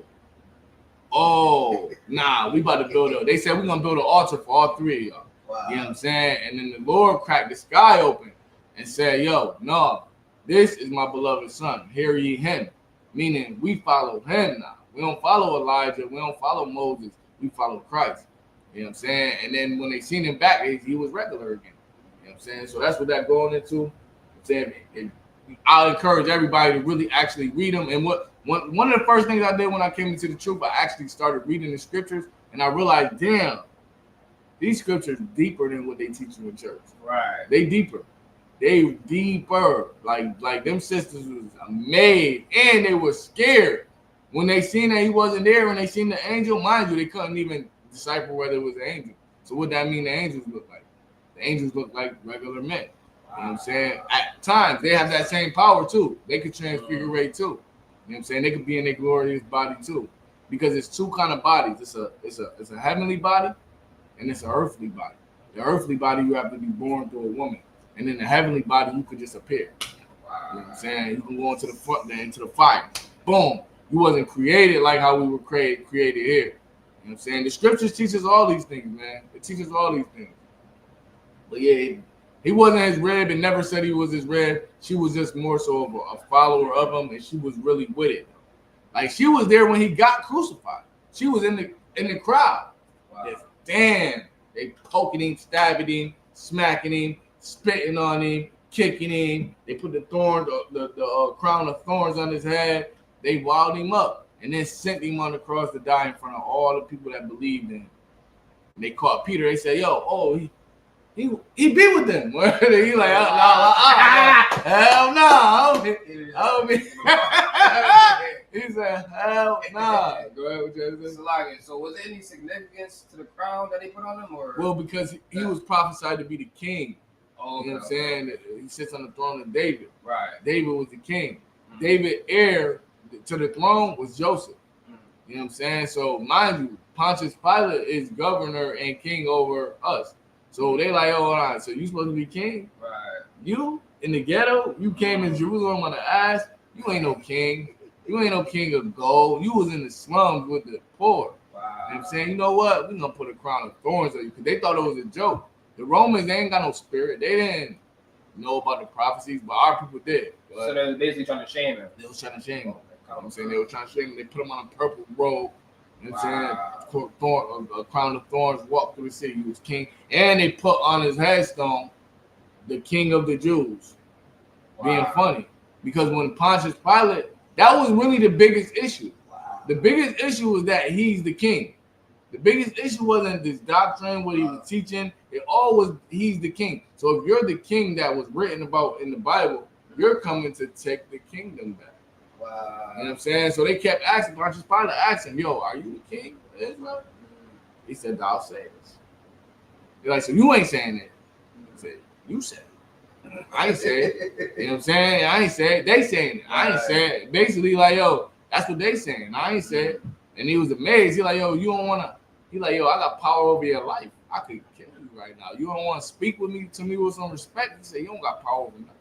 nah, we about to build They said we're gonna build an altar for all three of y'all. Wow. You know what I'm saying? And then the Lord cracked the sky open and said, yo, no, this is my beloved son. Hear ye him. Meaning we follow him now. We don't follow Elijah. We don't follow Moses. We follow Christ. You know what I'm saying? And then when they seen him back, he was regular again. You know what I'm saying? So that's what that going into. I'm saying, I'll encourage everybody to really actually read them. And one of the first things I did when I came into the truth, I actually started reading the scriptures, and I realized, damn, these scriptures deeper than what they teach you in church. Right. They deeper. They deeper. Like them sisters was amazed, and they were scared when they seen that he wasn't there. When they seen the angel, mind you, they couldn't even decipher whether it was an angel. So what that mean? The angels look like? The angels look like regular men. You know what I'm saying? At times they have that same power too. They could transfigurate too. You know what I'm saying? They could be in their glorious body too, because it's two kind of bodies. It's a heavenly body, and it's an earthly body. The earthly body you have to be born through a woman, and then the heavenly body you could just appear. You know what I'm saying? You can go into the front there, into the fire. Boom. You wasn't created like how we were created here. You know what I'm saying? The scriptures teaches all these things, man. It teaches all these things. But yeah, he wasn't his rib and never said he was his rib. She was just more so of a follower of him, and she was really with it. Like she was there when he got crucified. She was in the crowd. Wow. Just, damn, they poking him, stabbing him, smacking him, spitting on him, kicking him. They put the crown of thorns on his head. They walled him up and then sent him on the cross to die in front of all the people that believed in him. And they caught Peter. They said, yo, he be with them. He like, hell no. He said, hell nah. Go ahead with your So was there any significance to the crown that they put on him? Or? Well, because he was prophesied to be the king. Oh, you know what I'm saying? He sits on the throne of David. Right. David was the king. Mm-hmm. David's heir to the throne was Joseph. Mm-hmm. You know what I'm saying? So mind you, Pontius Pilate is governor and king over us. So they like, oh, all right, so you supposed to be king? Right. You in the ghetto, you came in Jerusalem on the ass, you ain't no king. You ain't no king of gold. You was in the slums with the poor. Wow. You know what I'm saying? You know what? We're going to put a crown of thorns on you because they thought it was a joke. The Romans, they ain't got no spirit. They didn't know about the prophecies, but our people did. So they were basically trying to shame him. They was trying to shame him. You know what I'm saying? They were trying to shame him. They put him on a purple robe. You know what I'm saying? A crown of thorns walked through the city. He was king. And they put on his headstone the king of the Jews. Wow. Being funny. Because when Pontius Pilate, that was really the biggest issue. Wow. The biggest issue was that he's the king. The biggest issue wasn't this doctrine, what he was teaching. It all was he's the king. So if you're the king that was written about in the Bible, you're coming to take the kingdom back. Wow. You know what I'm saying? So they kept asking Pontius Pilate, asked him, yo, are you the king of Israel? He said, thou sayest. They're like, so you ain't saying that. He said, you said it. I ain't said it. You know what I'm saying? I ain't said it. They saying it. I ain't said it. Basically, like, yo, that's what they saying. I ain't said it. And he was amazed. He like, yo, you don't want to. He like, yo, I got power over your life. I could kill you right now. You don't want to speak with me to me with some respect. He said, you don't got power over nothing.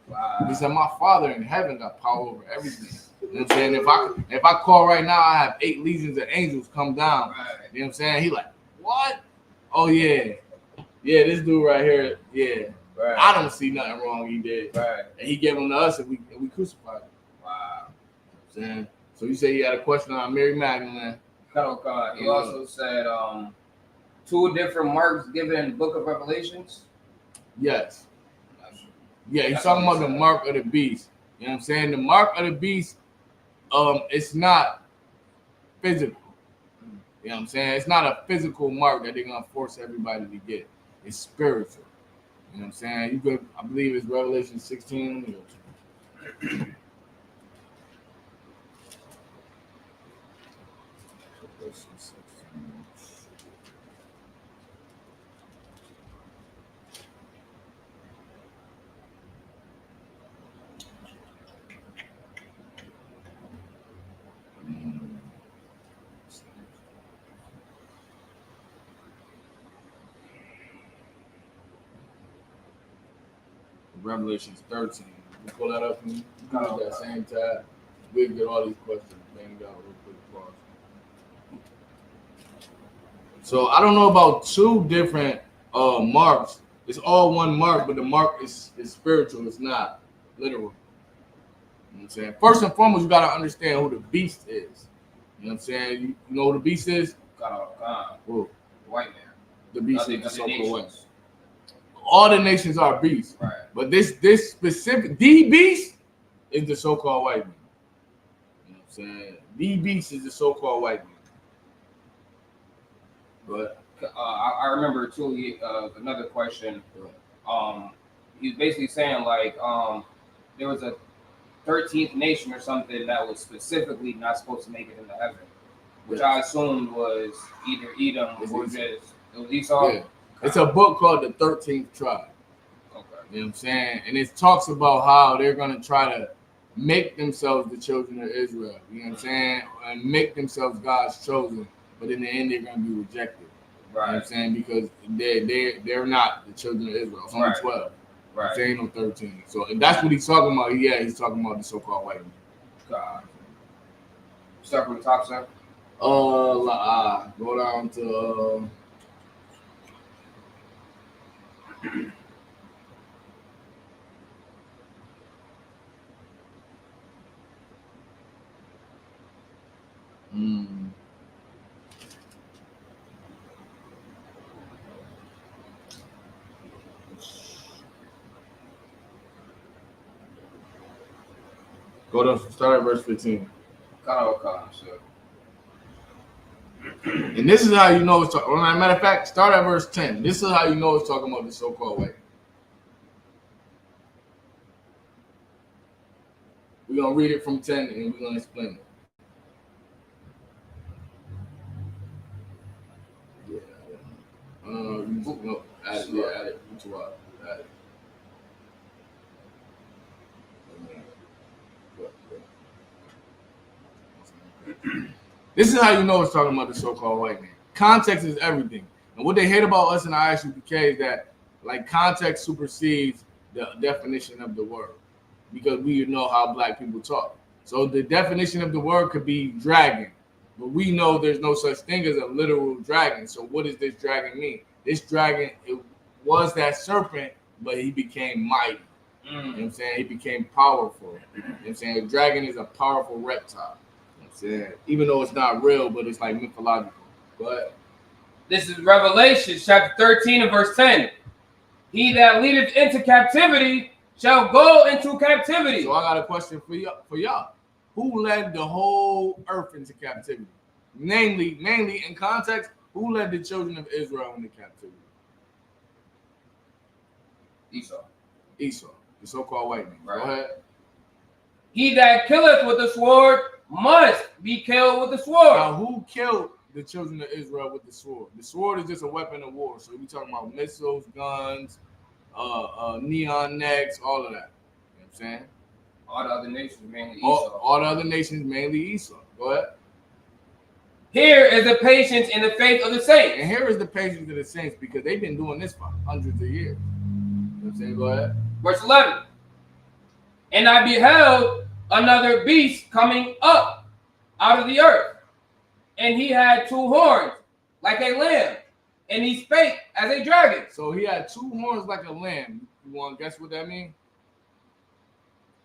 Wow. He said, my Father in heaven got power over everything. You know what I'm saying? If I call right now, I have 8 legions of angels come down. Right. You know what I'm saying? He like, what? Oh, yeah. Yeah, this dude right here, yeah. Right. I don't see nothing wrong he did. Right. And he gave them to us and we crucified him. Wow. You know what I'm saying? So you say you had a question on Mary Magdalene. God. He also said 2 different marks given in the book of Revelations. Yes. Yeah, he's talking about the mark of the beast. You know what I'm saying? The mark of the beast, it's not physical. You know what I'm saying? It's not a physical mark that they're gonna force everybody to get. It's spiritual. You know what I'm saying? You could, I believe it's Revelation 16. Revelation 13. You pull that up for me? You at that same time. We'll get all these questions banged out real quick for us. So I don't know about 2 different marks. It's all one mark, but the mark is spiritual. It's not literal. You know what I'm saying? First and foremost, you gotta understand who the beast is. You know what I'm saying? You know who the beast is? Who? White man. The beast Other is the so-called nations. white. All the nations are beasts. Right. But this specific, the beast is the so-called white man. You know what I'm saying? The beast is the so-called white man. But I remember too. Another question. He's basically saying like there was a 13th nation or something that was specifically not supposed to make it into heaven, which I assumed was either Edom or just it was Esau. yeah, it's a book called The 13th Tribe. Okay. You know what I'm saying? And it talks about how they're gonna try to make themselves the children of Israel. You know what I'm saying? And make themselves God's chosen, but in the end they're gonna be rejected. You know what I'm saying? Because they're not the children of Israel. It's only 12. Right. There ain't no 13. So if that's what he's talking about, yeah, he's talking about the so-called white man. God. Start from the top, sir. Go down to go to start at verse 15. Sure. And this is how you know it's talking. Matter of fact, start at verse 10. This is how you know it's talking about the so-called white. We're gonna read it from 10 and we're gonna explain it. Add it. Add it. This is how you know it's talking about the so-called white man. Context is everything. And what they hate about us in the ISUPK is that like context supersedes the definition of the word because we know how black people talk. So the definition of the word could be dragon, but we know there's no such thing as a literal dragon. So what does this dragon mean? This dragon, it was that serpent, but he became mighty. You know what I'm saying? He became powerful. You know what I'm saying? A dragon is a powerful reptile. You know what I'm saying? Even though it's not real, but it's like mythological. But this is Revelation chapter 13 and verse 10. He that leadeth into captivity shall go into captivity. So I got a question for y'all. Who led the whole earth into captivity? Mainly in context, who led the children of Israel into captivity? Esau, the so-called white man. Right. Go ahead. He that killeth with the sword must be killed with the sword. Now, who killed the children of Israel with the sword? The sword is just a weapon of war. So we talking about missiles, guns, neon necks, all of that. You know what I'm saying? All the other nations, mainly Esau. All the other nations, mainly Esau. Go ahead. Here is the patience and the faith of the saints. And here is the patience of the saints, because they've been doing this for hundreds of years. You know what I'm saying? Go ahead. Verse 11. And I beheld another beast coming up out of the earth, and he had 2 horns like a lamb, and he spake as a dragon. So he had 2 horns like a lamb. You want to guess what that means?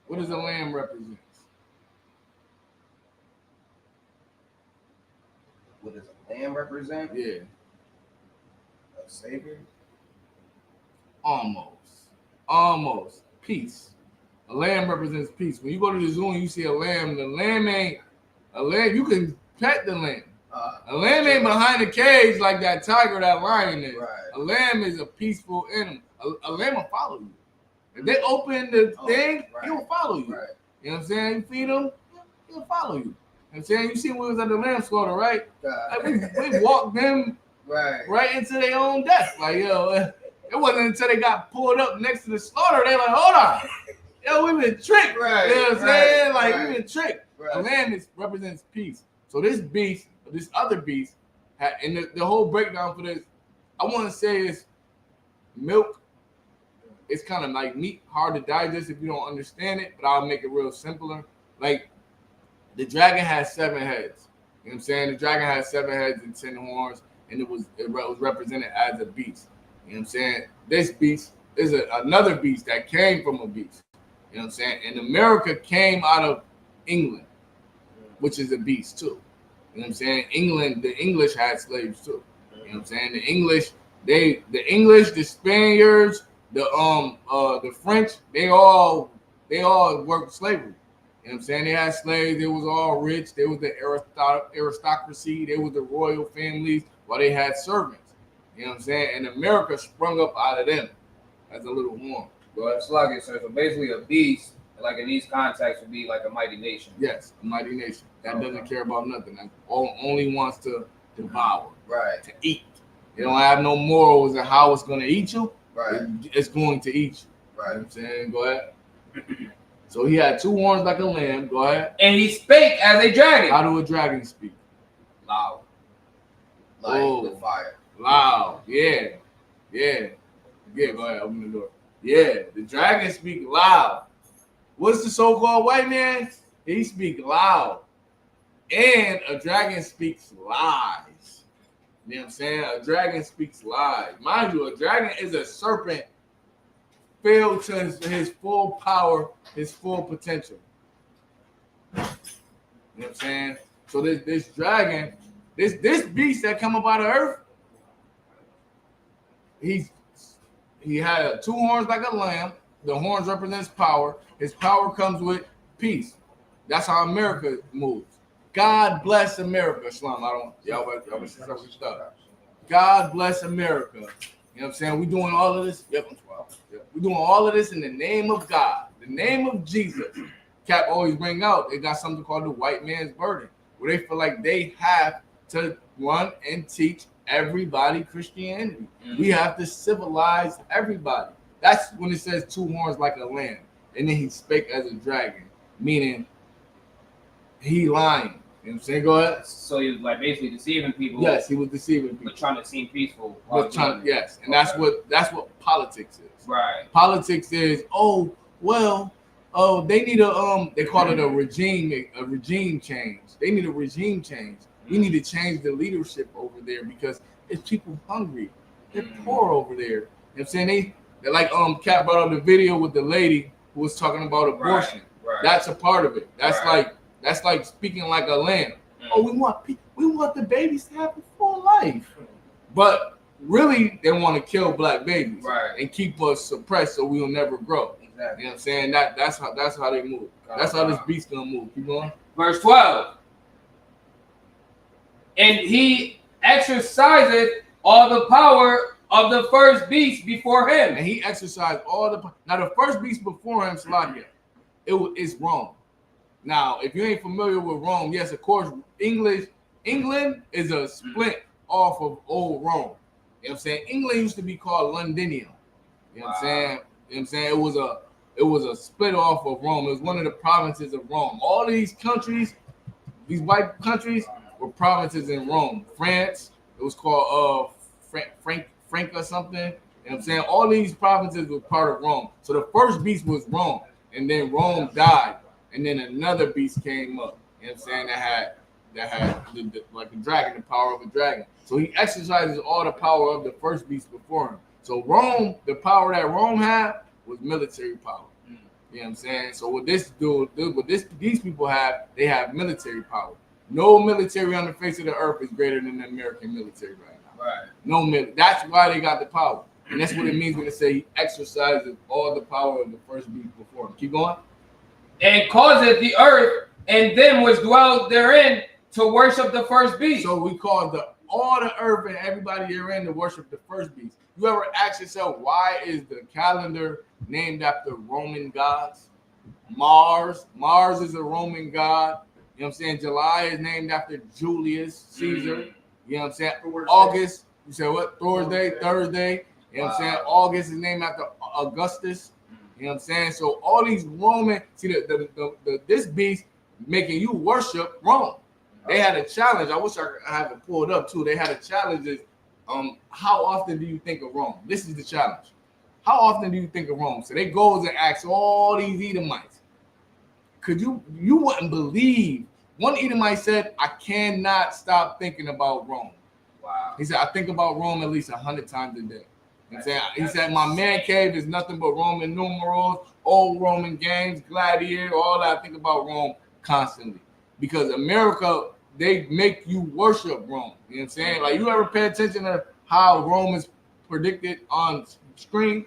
What does a lamb represent? What does a lamb represent? Yeah, A savior. almost peace. A lamb represents peace. When you go to the zoo and you see a lamb, the lamb ain't a lamb. You can pet the lamb. A lamb ain't behind the cage like that tiger, that lion is. Right. A lamb is a peaceful animal. A lamb will follow you. If they open the thing, right. he'll follow you. Right. You know what I'm saying? You feed him, he'll follow you. You know what I'm saying? You see when we was at the lamb slaughter, right? Like we walked them right into their own death. Like, yo, it wasn't until they got pulled up next to the slaughter, they like, hold on. Yo, we've been tricked. Right. You know what I'm saying? Like, right. we've been tricked. Right. A lamb represents peace. So this beast, this other beast, and the whole breakdown for this, I want to say is milk. It's kind of like meat, hard to digest if you don't understand it, but I'll make it real simpler. Like, the dragon has 7 heads. You know what I'm saying? The dragon has 7 heads and 10 horns, and it was represented as a beast. You know what I'm saying? This beast is another beast that came from a beast. You know what I'm saying? And America came out of England, which is a beast too. You know what I'm saying? England, the English had slaves too. You know what I'm saying? The English, the Spaniards, the French, they all worked slavery. You know what I'm saying? They had slaves. They was all rich. They was the aristocracy. They was the royal families, while they had servants. You know what I'm saying? And America sprung up out of them as a little horn. But sluggish, so basically a beast, like in these contexts, would be like a mighty nation. Yes, a mighty nation that doesn't care about nothing. That only wants to devour, Right. to eat. They don't have no morals in how it's going to eat you. Right. It's going to eat you. Right. You know what I'm saying? Go ahead. So he had 2 horns like a lamb. Go ahead. And he spake as a dragon. How do a dragon speak? Loud. Like with fire. Loud. Yeah. Yeah. Yeah, go ahead. Open the door. Yeah, the dragon speak loud. What's the so-called white man? He speak loud. And a dragon speaks lies. You know what I'm saying? A dragon speaks lies. Mind you, a dragon is a serpent filled to his full power, his full potential. You know what I'm saying? So this dragon, this beast that come up out of earth, he had 2 horns like a lamb. The horns represents power. His power comes with peace. That's how America moves. God bless America. Shalom. Y'all stuff. God bless America. You know what I'm saying? We doing all of this. Yep, I'm 12. Yep. We're doing all of this in the name of God, the name of Jesus. Cap always bring out, they got something called the white man's burden, where they feel like they have to run and teach everybody Christianity. We have to civilize everybody. That's when it says 2 horns like a lamb. And then he spake as a dragon, meaning he lying. You know what I'm saying? Go ahead. So he was like basically deceiving people. Yes, he was deceiving people. But trying to seem peaceful. Yes, and that's what politics is. Right. Politics is, they need they call it a regime change. They need a regime change. We need to change the leadership over there because it's people hungry. They're poor over there. You know what I'm saying? They're like Kat brought up the video with the lady who was talking about abortion. Right. That's a part of it. That's like speaking like a lamb. Oh, we want the babies to have a full life. But really they want to kill black babies and keep us suppressed so we'll never grow. Exactly. You know what I'm saying? That's how they move. That's how this beast gonna move. Keep going. Verse 12. And he exerciseth all the power of the first beast before him. And he exercised all the. Now the first beast before him, Salakia, it's wrong. Now, if you ain't familiar with Rome, yes, of course, England is a split off of old Rome. You know what I'm saying? England used to be called Londinium. You know what I'm saying? You know what I'm saying? It was a split off of Rome. It was one of the provinces of Rome. All of these countries, these white countries, were provinces in Rome. France, it was called Frank or something. You know what I'm saying? All these provinces were part of Rome. So the first beast was Rome, and then Rome died, and then another beast came up. You know what I'm saying? That had like a dragon, the power of a dragon. So he exercises all the power of the first beast before him. So Rome, the power that Rome had was military power. You know what I'm saying? So what these people have, they have military power. No military on the face of the earth is greater than the American military right now. Right. No military. That's why they got the power. And that's what it means when they say he exercises all the power of the first beast before him. Keep going. And causeth the earth and them which dwell therein to worship the first beast. So we call all the earth and everybody therein to worship the first beast. You ever ask yourself, why is the calendar named after Roman gods? Mars is a Roman god. You know what I'm saying? July is named after Julius Caesar. You know what I'm saying? August, you said what? Thursday. You know what I'm saying? August is named after Augustus. You know what I'm saying? So all these Roman, see this beast making you worship Rome. They had a challenge. I wish I have it pulled up too. They had a challenge. How often do you think of Rome? This is the challenge. How often do you think of Rome? So they goes and asks all these Edomites. Could you wouldn't believe. One Edomite said, I cannot stop thinking about Rome. Wow. He said, I think about Rome at least 100 times a day. He said, my man cave is nothing but Roman numerals, old Roman games, gladiator, all that. I think about Rome constantly. Because America, they make you worship Rome. You know what I'm saying? Like, you ever pay attention to how Rome is predicted on screen?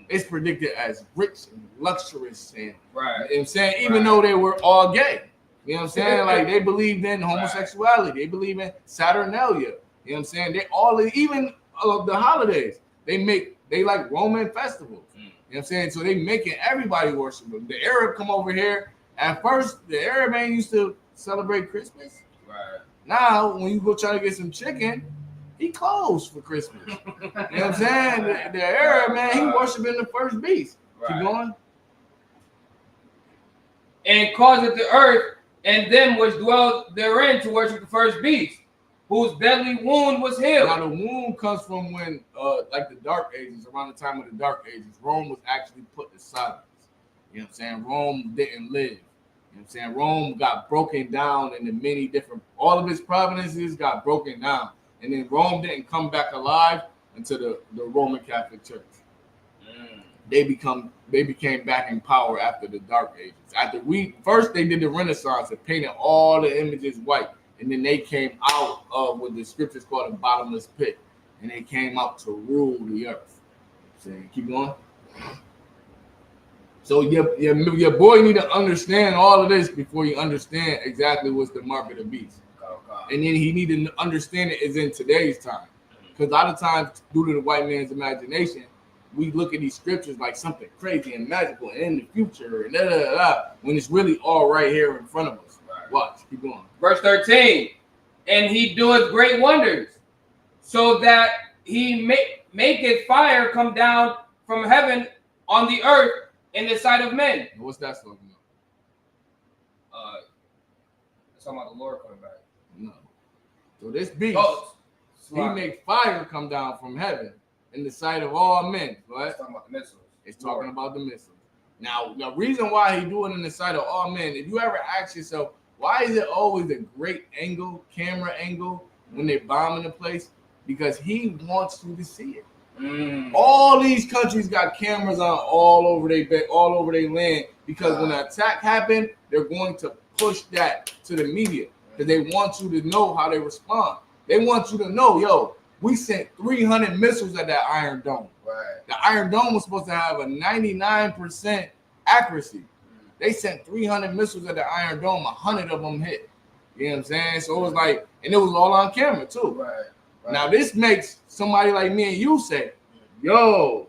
It's predicted as rich and luxurious. And, right. You know what I'm saying? Even though they were all gay. You know what I'm saying? Like, they believed in homosexuality. They believe in Saturnalia. You know what I'm saying? They all, even the holidays, they like Roman festivals. You know what I'm saying? So they making everybody worship them. The Arab come over here. At first, the Arab man used to celebrate Christmas. Right. Now, when you go try to get some chicken, he closed for Christmas. You know what I'm saying? The Arab man, he worshiping the first beast. Right. Keep going. And causeth the earth and them which dwell therein to worship the first beast, whose deadly wound was healed. Now, the wound comes from when, like the Dark Ages, around the time of the Dark Ages, Rome was actually put to silence. You know what I'm saying? Rome didn't live. You know what I'm saying? Rome got broken down into many different, all of its provinces got broken down. And then Rome didn't come back alive until the Roman Catholic Church. They became back in power after the Dark Ages. First they did the Renaissance and painted all the images white. And then they came out of what the scriptures call a bottomless pit. And they came out to rule the earth. So keep going. So your boy need to understand all of this before you understand exactly what's the mark of the beast. And then he need to understand it is in today's time. Because a lot of times, due to the white man's imagination, we look at these scriptures like something crazy and magical and in the future and when it's really all right here in front of us. Right. Watch, keep going. Verse 13, and he doeth great wonders, so that he maketh fire come down from heaven on the earth in the sight of men. What's that talking about? It's talking about the Lord coming back. No. So this beast, he make fire come down from heaven in the sight of all men. Right? It's talking about the missiles. It's talking about the missiles. Now, the reason why he do it in the sight of all men, if you ever ask yourself, why is it always a great angle, camera angle, when they're bombing the place? Because he wants you to see it. All these countries got cameras on all over their land, because when the attack happened, they're going to push that to the media because they want you to know how they respond. They want you to know, yo, we sent 300 missiles at that Iron Dome. Right. The Iron Dome was supposed to have a 99% accuracy. They sent 300 missiles at the Iron Dome, 100 of them hit. You know what I'm saying? So it was like, and it was all on camera too. Right. Now this makes somebody like me and you say, yo,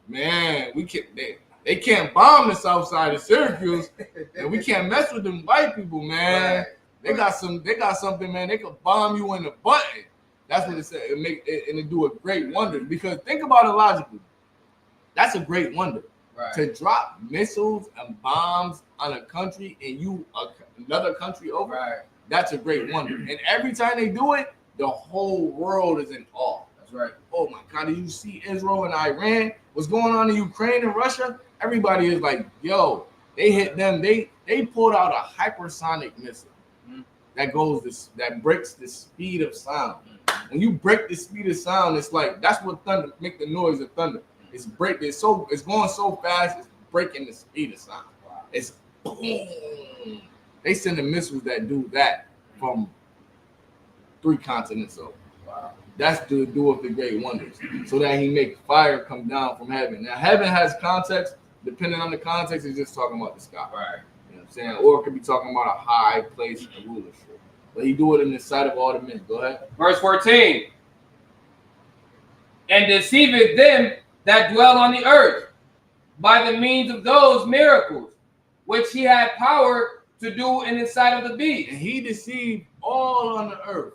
man, They can't bomb the south side of Syracuse, and we can't mess with them white people, man. Right. They got something, man. They could bomb you in the button. That's what it said. It do a great wonder. Because think about it logically. That's a great wonder. Right. To drop missiles and bombs on a country and another country over. Right. That's a great wonder. And every time they do it, the whole world is in awe. That's right. Oh my God, did you see Israel and Iran? What's going on in Ukraine and Russia? Everybody is like, yo, they hit them. They pulled out a hypersonic missile that breaks the speed of sound. When you break the speed of sound, it's like that's what thunder make the noise of thunder. It's going so fast, it's breaking the speed of sound. Wow. It's boom. They send the missiles that do that from 3 continents over. Wow. That's to do with the great wonders, so that he make fire come down from heaven. Now, heaven has context. Depending on the context, it's just talking about the sky. Right. You know what I'm saying? Or it could be talking about a high place of rulership. But he do it in the sight of all the men. Go ahead. Verse 14. And deceiveth them that dwell on the earth by the means of those miracles which he had power to do in the sight of the beast. And he deceived all on the earth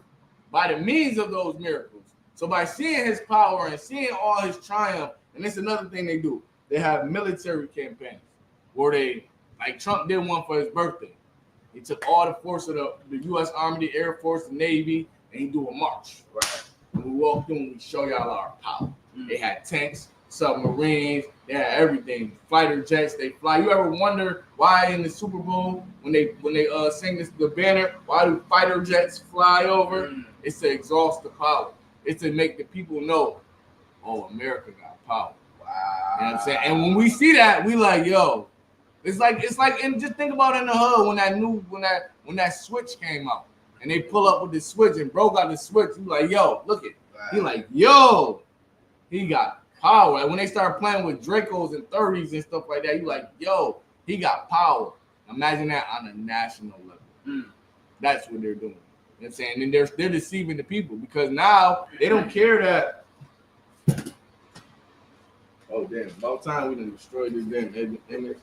by the means of those miracles. So by seeing his power and seeing all his triumph, and it's another thing they do. They have military campaigns where they, like Trump did one for his birthday. He took all the force of the U.S. Army, the Air Force, the Navy, and he do a march. Right. And we walk through and we show y'all our power. They had tanks, submarines, they had everything. Fighter jets, they fly. You ever wonder why in the Super Bowl when they sing the banner, why do fighter jets fly over? It's to exhaust the power. It's to make the people know, oh, America got power. Wow. You know what I'm saying? And when we see that, we like, yo, it's like, and just think about in the hood when that switch came out and they pull up with the switch and bro got the switch. You like, yo, look it. He like, yo, he got power. Like when they start playing with Dracos and 30s and stuff like that, you like, yo, he got power. Imagine that on a national level. That's what they're doing. You know what I'm saying? And they're deceiving the people because now they don't care that. Oh, damn. About time we done destroyed this damn image.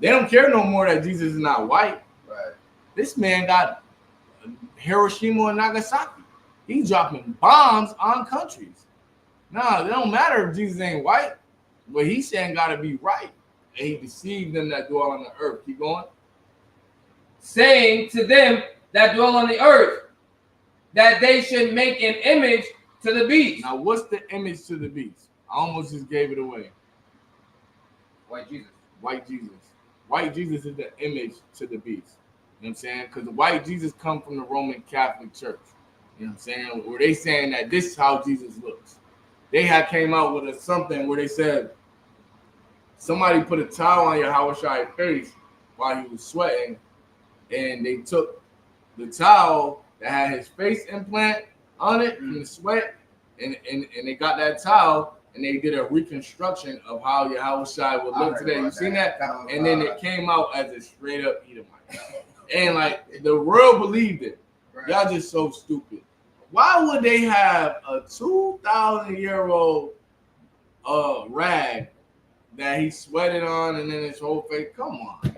They don't care no more that Jesus is not white. Right. This man got Hiroshima and Nagasaki. He's dropping bombs on countries. Nah, it don't matter if Jesus ain't white, but he's saying got to be right. And he deceived them that dwell on the earth. Keep going. Saying to them that dwell on the earth that they should make an image to the beast. Now, what's the image to the beast? I almost just gave it away. White Jesus. White Jesus. White Jesus is the image to the beast. You know what I'm saying? Because the white Jesus come from the Roman Catholic Church. You know what I'm saying? Where they saying that this is how Jesus looks. They had came out with something where they said somebody put a towel on your Hawashai face while he was sweating, and they took the towel that had his face implant on it from the sweat, and they got that towel and they did a reconstruction of how your Hawashai would look today. You seen that? And then it came out as a straight up Edomite. And like the world believed it. Y'all just so stupid. Why would they have a 2,000-year-old rag that he sweated on and then his whole face? Come on.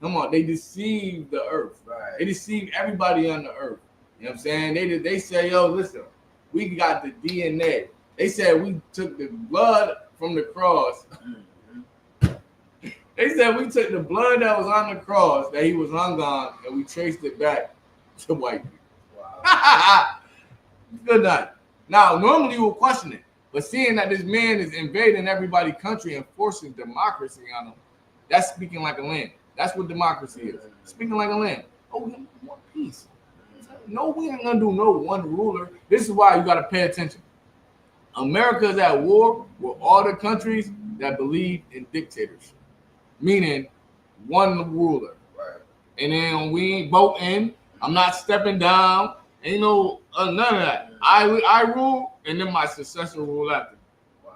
Come on. They deceived the earth. Right. They deceived everybody on the earth. You know what I'm saying? They say, yo, listen, we got the DNA. They said we took the blood from the cross. They said we took the blood that was on the cross that he was hung on and we traced it back to white people. Wow. Good night. Now, normally you will question it, but seeing that this man is invading everybody's country and forcing democracy on them, that's speaking like a land. That's what democracy is. Speaking like a land. Oh, we want peace. No, we ain't gonna do no one ruler. This is why you gotta pay attention. America is at war with all the countries that believe in dictatorship, meaning one ruler. Right. And then we ain't voting. I'm not stepping down. Ain't no none of that. I rule, and then my successor rule after. Wow.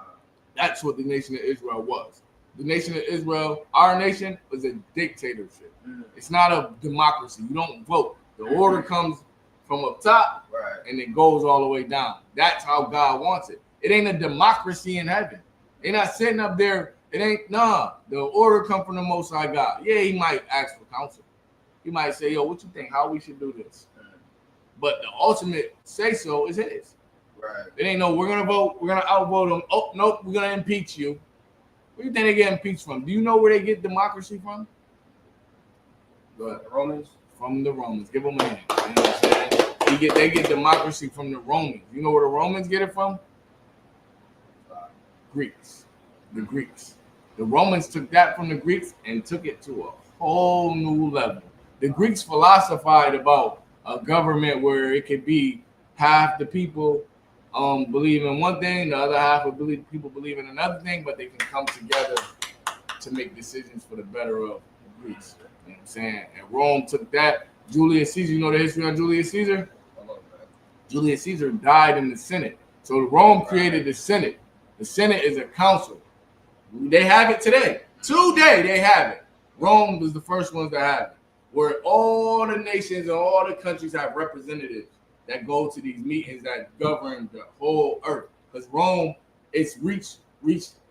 That's what the nation of Israel was. The nation of Israel, our nation, was a dictatorship. It's not a democracy. You don't vote. The order comes from up top, right, and it goes all the way down. That's how God wants it. It ain't a democracy in heaven. They're not sitting up there It ain't the order come from the Most High God. Yeah, he might ask for counsel. He might say, yo, what you think? How we should do this? But the ultimate say so is his. Right. It ain't no, we're gonna vote, we're gonna outvote them. Oh, nope, we're gonna impeach you. Where do you think they get impeached from? Do you know where they get democracy from? Go ahead. The Romans. From the Romans. Give them a hand. You know what I'm saying? They get democracy from the Romans. You know where the Romans get it from? Greeks. The Greeks. The Romans took that from the Greeks and took it to a whole new level. The Greeks philosophized about a government where it could be half the people believe in one thing, the other half of people believe in another thing, but they can come together to make decisions for the better of Greece. You know what I'm saying? And Rome took that. Julius Caesar, you know the history on Julius Caesar? Julius Caesar died in the Senate. So Rome created the Senate. The Senate is a council. They have it today. Today they have it. Rome was the first ones to have it, where all the nations and all the countries have representatives that go to these meetings that govern the whole earth. Because Rome, it's reached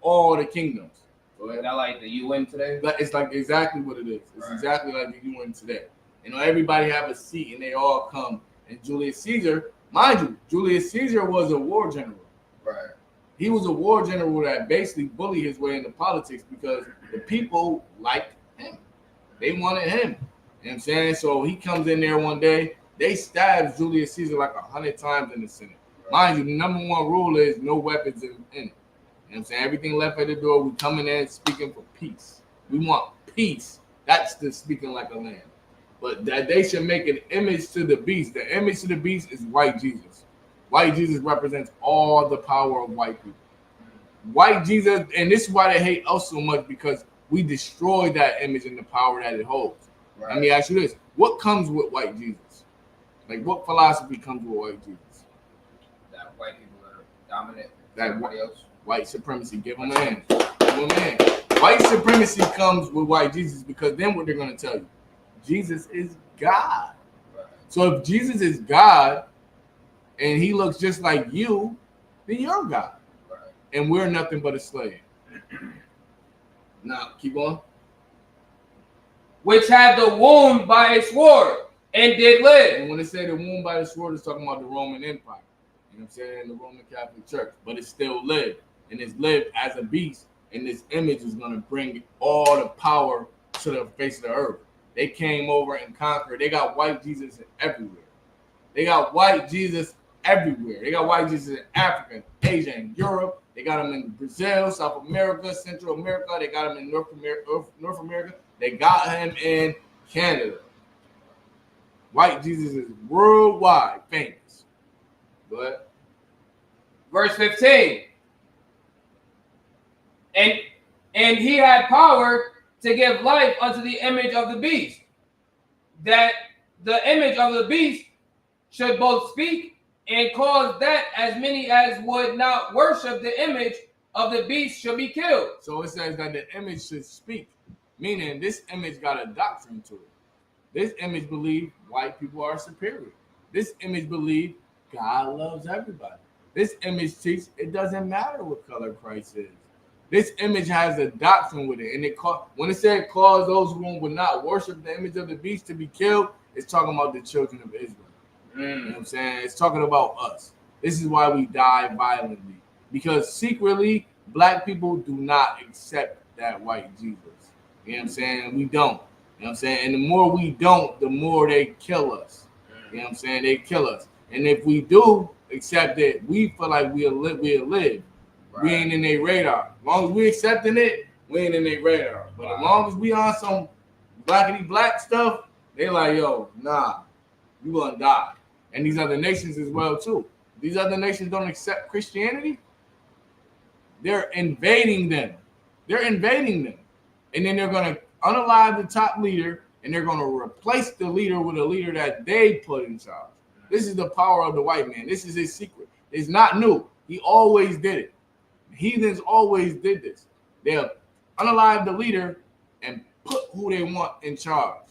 all the kingdoms. So is that like the UN today? But it's like exactly what it is. It's exactly like the UN today. You know, everybody have a seat and they all come. And Julius Caesar, mind you, Julius Caesar was a war general. Right. He was a war general that basically bullied his way into politics because the people liked him. They wanted him. You know what I'm saying? So he comes in there one day. They stabbed Julius Caesar like 100 times in the Senate. Mind you, the number one rule is no weapons in it. You know what I'm saying? Everything left at the door. We coming in speaking for peace. We want peace. That's the speaking like a lamb. But that they should make an image to the beast. The image to the beast is white Jesus. White Jesus represents all the power of white people. White Jesus, and this is why they hate us so much, because we destroy that image and the power that it holds. Right. Let me ask you this. What comes with white Jesus? Like, what philosophy comes with white Jesus? That white people are dominant. That everybody else. White supremacy. Give them a hand. Give them a hand. White supremacy comes with white Jesus because then what they're going to tell you, Jesus is God. Right. So if Jesus is God and he looks just like you, then you're God. Right. And we're nothing but a slave. Now, keep on. Which had the wound by a sword and did live. And when they say the wound by the sword, it's talking about the Roman Empire. You know what I'm saying? The Roman Catholic Church. But it still lived. And it's lived as a beast. And this image is going to bring all the power to the face of the earth. They came over and conquered. They got white Jesus everywhere. They got white Jesus everywhere. They got white Jesus in Africa, Asia, and Europe. They got them in Brazil, South America, Central America. They got him in North America. They got him in Canada. White Jesus is worldwide famous. Go ahead. Verse 15. And he had power to give life unto the image of the beast, that the image of the beast should both speak and cause that as many as would not worship the image of the beast should be killed. So it says that the image should speak, meaning this image got a doctrine to it. This image believes white people are superior. This image believes God loves everybody. This image teaches it doesn't matter what color Christ is. This image has a doctrine with it, and when it said cause those who would not worship the image of the beast to be killed, it's talking about the children of Israel. You know what I'm saying? It's talking about us. This is why we die violently, because secretly black people do not accept that white Jesus. You know what I'm saying? We don't. You know what I'm saying? And the more we don't, the more they kill us. You know what I'm saying? They kill us. And if we do accept it, we feel like we'll live. Right. We ain't in their radar. As long as we accepting it, we ain't in their radar. But as long as we on some blackity black stuff, they like, yo, nah, you gonna die. And these other nations as well too. These other nations don't accept Christianity. They're invading them. And then they're gonna unalive the top leader, and they're gonna replace the leader with a leader that they put in charge. This is the power of the white man. This is his secret. It's not new. He always did it. Heathens always did this. They'll unalive the leader and put who they want in charge.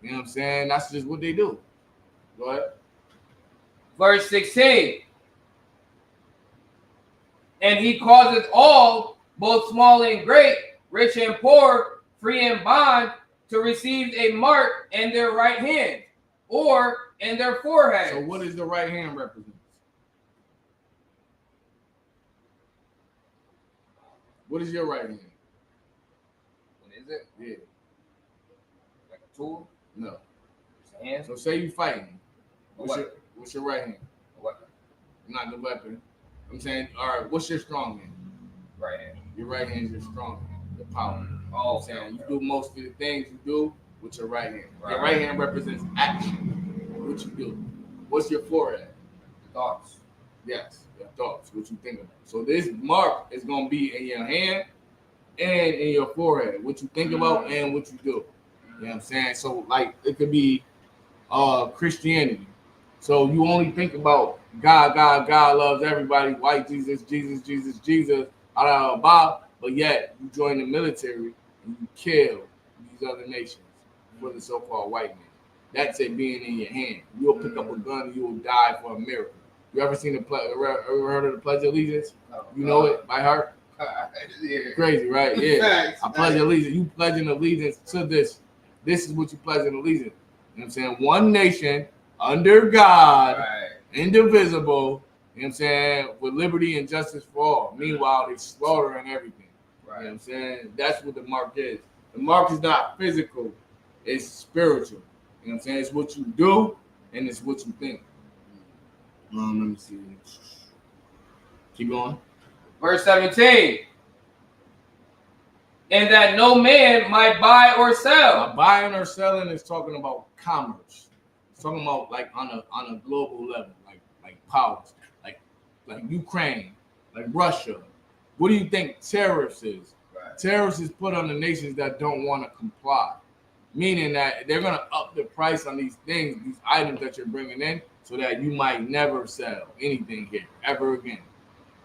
You know what I'm saying? That's just what they do. Go ahead. Verse 16. And he causeth all, both small and great, rich and poor, free and bond, to receive a mark in their right hand or in their forehead. So what does the right hand represent? What is your right hand? What is it? Yeah. Like a tool? No. It's a hand? So say you fighting. A weapon. What's your right hand? A weapon. Not the weapon. I'm saying, all right, what's your strong hand? Right hand. Your right hand is your strong hand, the power. Oh, I'm saying you do most of the things you do with your right hand. Your right hand represents action. What you do. What's your forehead? Thoughts. Yes, your thoughts, what you think about. So this mark is gonna be in your hand and in your forehead, what you think about and what you do. You know what I'm saying? So like it could be Christianity. So you only think about God loves everybody, white Jesus, blah, blah, blah, but yet you join the military and you kill these other nations for the so-called white man. That's it being in your hand. You'll pick up a gun and you will die for America. You ever seen ever heard of the Pledge of Allegiance? You know it by heart? Yeah. Crazy, right? Yeah. Facts, I pledge allegiance. You pledging allegiance to this. This is what you pledging allegiance. You know what I'm saying? One nation under God, Right. indivisible, you know what I'm saying, with liberty and justice for all. Meanwhile, they slaughtering everything. You know what I'm saying? That's what the mark is. The mark is not physical, it's spiritual. You know what I'm saying? It's what you do and it's what you think. Let me see. Keep going. Verse 17. And that no man might buy or sell. Buying or selling is talking about commerce. It's talking about like on a global level, like powers, like Ukraine, like Russia. What do you think tariffs is? Right. Tariffs is put on the nations that don't want to comply, meaning that they're gonna up the price on these things, these items that you're bringing in, so that you might never sell anything here ever again.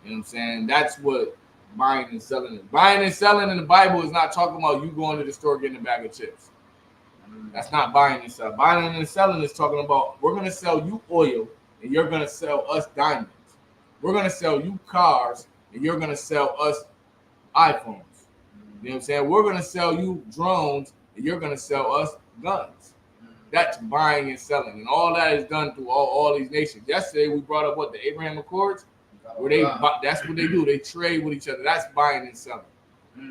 You know what I'm saying? That's what buying and selling is. Buying and selling in the Bible is not talking about you going to the store getting a bag of chips. That's not buying and selling. Buying and selling is talking about we're going to sell you oil and you're going to sell us diamonds. We're going to sell you cars and you're going to sell us iPhones. You know what I'm saying? We're going to sell you drones and you're going to sell us guns. That's buying and selling. And all that is done through all these nations. Yesterday, we brought up the Abraham Accords, where that's what they do. They trade with each other. That's buying and selling.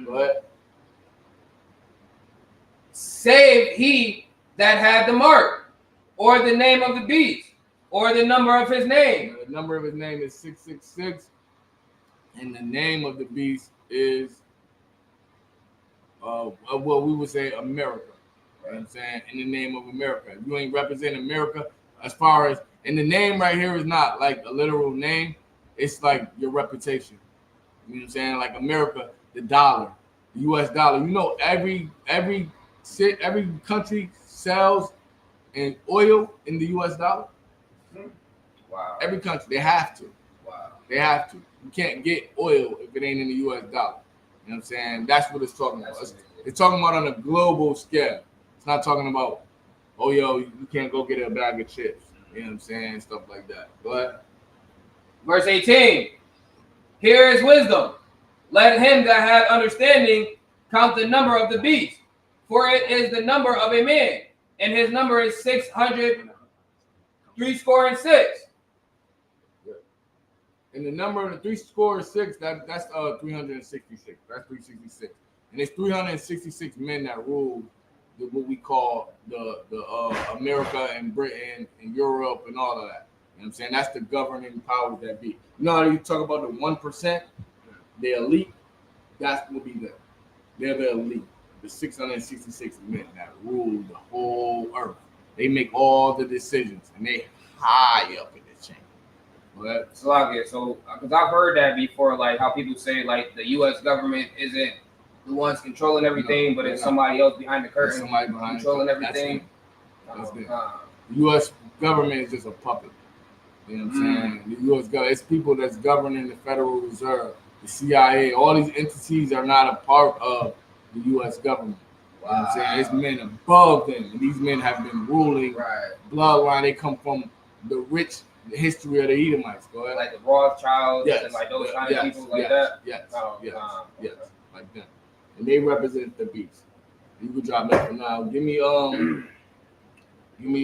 But Save he that had the mark, or the name of the beast, or the number of his name. The number of his name is 666, and the name of the beast is, well, we would say America. You know what I'm saying? In the name of America. If you ain't representing America, as far as, and the name right here is not like a literal name. It's like your reputation. You know what I'm saying? Like America, the dollar, the US dollar. You know, every country sells in oil in the US dollar. Wow. Every country, they have to. Wow. They have to. You can't get oil if it ain't in the US dollar. You know what I'm saying? That's what it's talking about. It's talking about on a global scale. It's not talking about, oh, yo, you can't go get a bag of chips. You know what I'm saying? Stuff like that. But Verse 18. Here is wisdom. Let him that hath understanding count the number of the beast, for it is the number of a man, and his number is 600, 66. and the number of the 366, that's 366. That's 366. And it's 366 men that rule what we call the America and Britain and Europe and all of that. You know what I'm saying? That's the governing powers that be. You know how you talk about the 1%, the elite? That's what be them. They're the elite, the 666 men that rule the whole earth. They make all the decisions, and they high up in the chain. But So, because I've heard that before, like how people say, like the U.S. government isn't the ones controlling everything, but it's somebody else behind the curtain, somebody behind controlling it. everything. That's it. The U.S. government is just a puppet. You know what I'm saying? The U.S. government, it's people that's governing the Federal Reserve, the CIA. All these entities are not a part of the U.S. government. You know what I'm saying? It's men above them, and these men have been ruling bloodline. They come from the rich history of the Edomites. Go ahead. Like the Rothschilds and like those kind of people like that. Yes, like that. and they represent the beast. You can drop that for now. Give me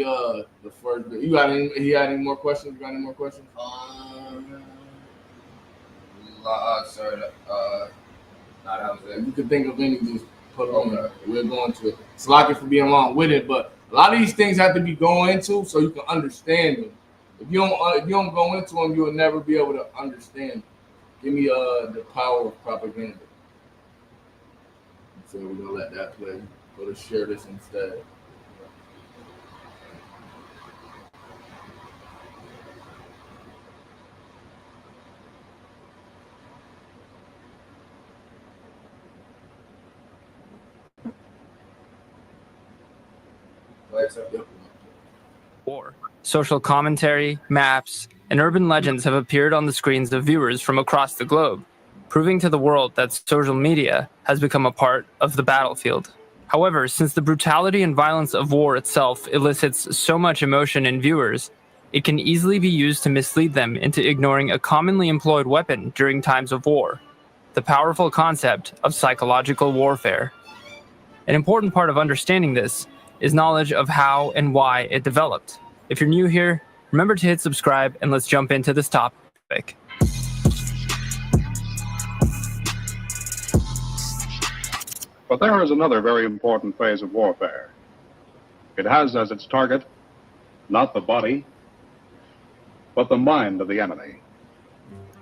the first bit. You got any? He got any more questions? You got any more questions? Sorry. That was it. You can think of any, just put it on there. We're going to it. It's lucky for being long with it, but a lot of these things have to be going into so you can understand them. If you don't go into them, you will never be able to understand them. Give me the power of propaganda. So we're gonna let that play. Go to share this instead. War. Social commentary, maps, and urban legends have appeared on the screens of viewers from across the globe, proving to the world that social media has become a part of the battlefield. However, since the brutality and violence of war itself elicits so much emotion in viewers, it can easily be used to mislead them into ignoring a commonly employed weapon during times of war, the powerful concept of psychological warfare. An important part of understanding this is knowledge of how and why it developed. If you're new here, remember to hit subscribe and let's jump into this topic. But there is another very important phase of warfare. It has as its target not the body, but the mind of the enemy.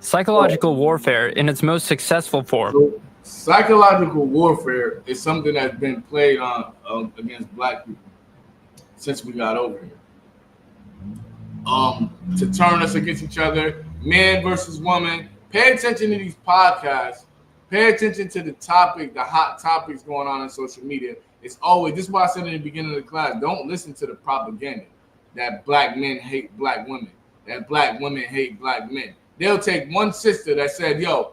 Psychological warfare in its most successful form. So psychological warfare is something that's been played on against black people since we got over here. To turn us against each other, man versus woman. Pay attention to these podcasts. Pay attention to the topic, the hot topics going on social media. It's always, this is why I said in the beginning of the class, don't listen to the propaganda that black men hate black women, that black women hate black men. They'll take one sister that said, yo,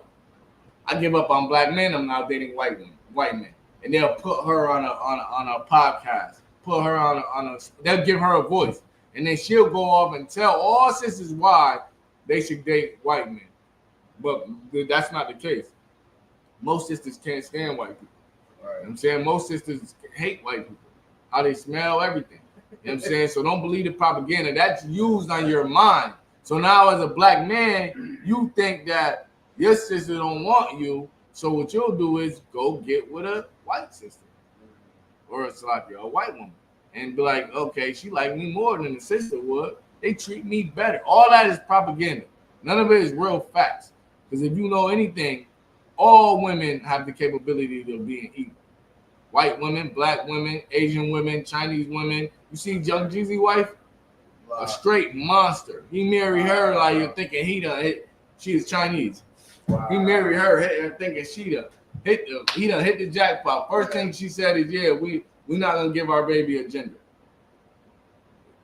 I give up on black men, I'm now dating white men. And they'll put her on a podcast, put her on a they'll give her a voice. And then she'll go off and tell all sisters why they should date white men. But that's not the case. Most sisters can't stand white people. Right. You know what I'm saying? Most sisters hate white people. How they smell, everything. You know what I'm saying? So don't believe the propaganda. That's used on your mind. So now as a black man, you think that your sister don't want you. So what you'll do is go get with a white sister. Or it's like a white woman. And be like, okay, she like me more than the sister would. They treat me better. All that is propaganda. None of it is real facts. Because if you know anything, all women have the capability of being equal. White women, black women, Asian women, Chinese women. You see Young Jeezy wife? Wow. A straight monster. He married her like you're thinking she is Chinese. Wow. He married her thinking he done hit the jackpot. First thing she said is, yeah, we're not gonna give our baby a gender.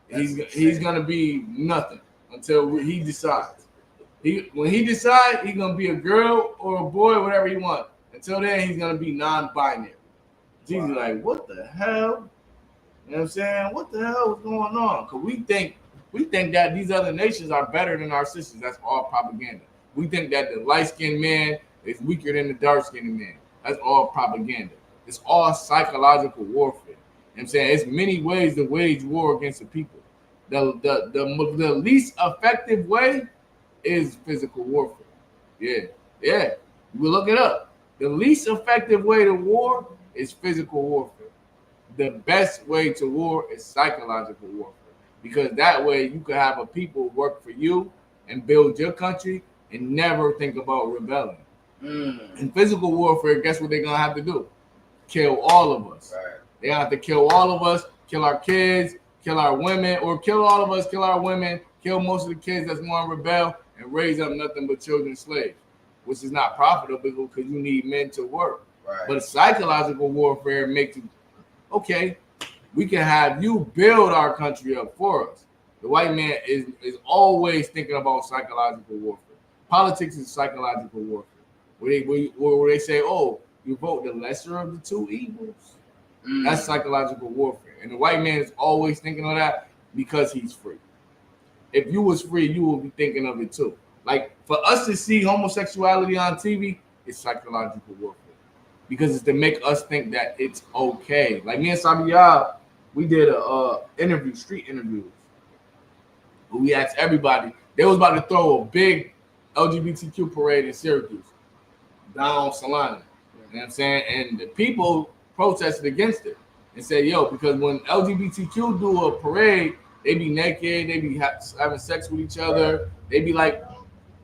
He's gonna be nothing until he decides. When he decides, he's gonna be a girl or a boy, whatever he wants. Until then, he's gonna be non-binary. Jesus, like, what the hell? You know what I'm saying? What the hell is going on? Because we think that these other nations are better than our sisters. That's all propaganda. We think that the light-skinned man is weaker than the dark-skinned man. That's all propaganda. It's all psychological warfare. You know what I'm saying? It's many ways to wage war against the people. The least effective way is physical warfare. Yeah. You will look it up. The least effective way to war is physical warfare. The best way to war is psychological warfare. Because that way you can have a people work for you and build your country and never think about rebelling. In physical warfare, guess what they're going to have to do? Kill all of us. Right. They have to kill all of us, kill our kids, kill our women, or kill all of us, kill our women, kill most of the kids that's going to rebel, and raise up nothing but children slaves, which is not profitable because you need men to work. Right. But psychological warfare makes it, okay, we can have you build our country up for us. The white man is always thinking about psychological warfare. Politics is psychological warfare. Where they say, oh, you vote the lesser of the two evils. That's psychological warfare. And the white man is always thinking of that because he's free. If you was free, you would be thinking of it too. Like for us to see homosexuality on TV, it's psychological warfare. because it's to make us think that it's okay. Like me and Sabiya, we did a street interviews. We asked everybody. They was about to throw a big LGBTQ parade in Syracuse, down Salina. You know what I'm saying? And the people protested against it and said, yo, because when LGBTQ do a parade, they be naked, they be having sex with each other, they be like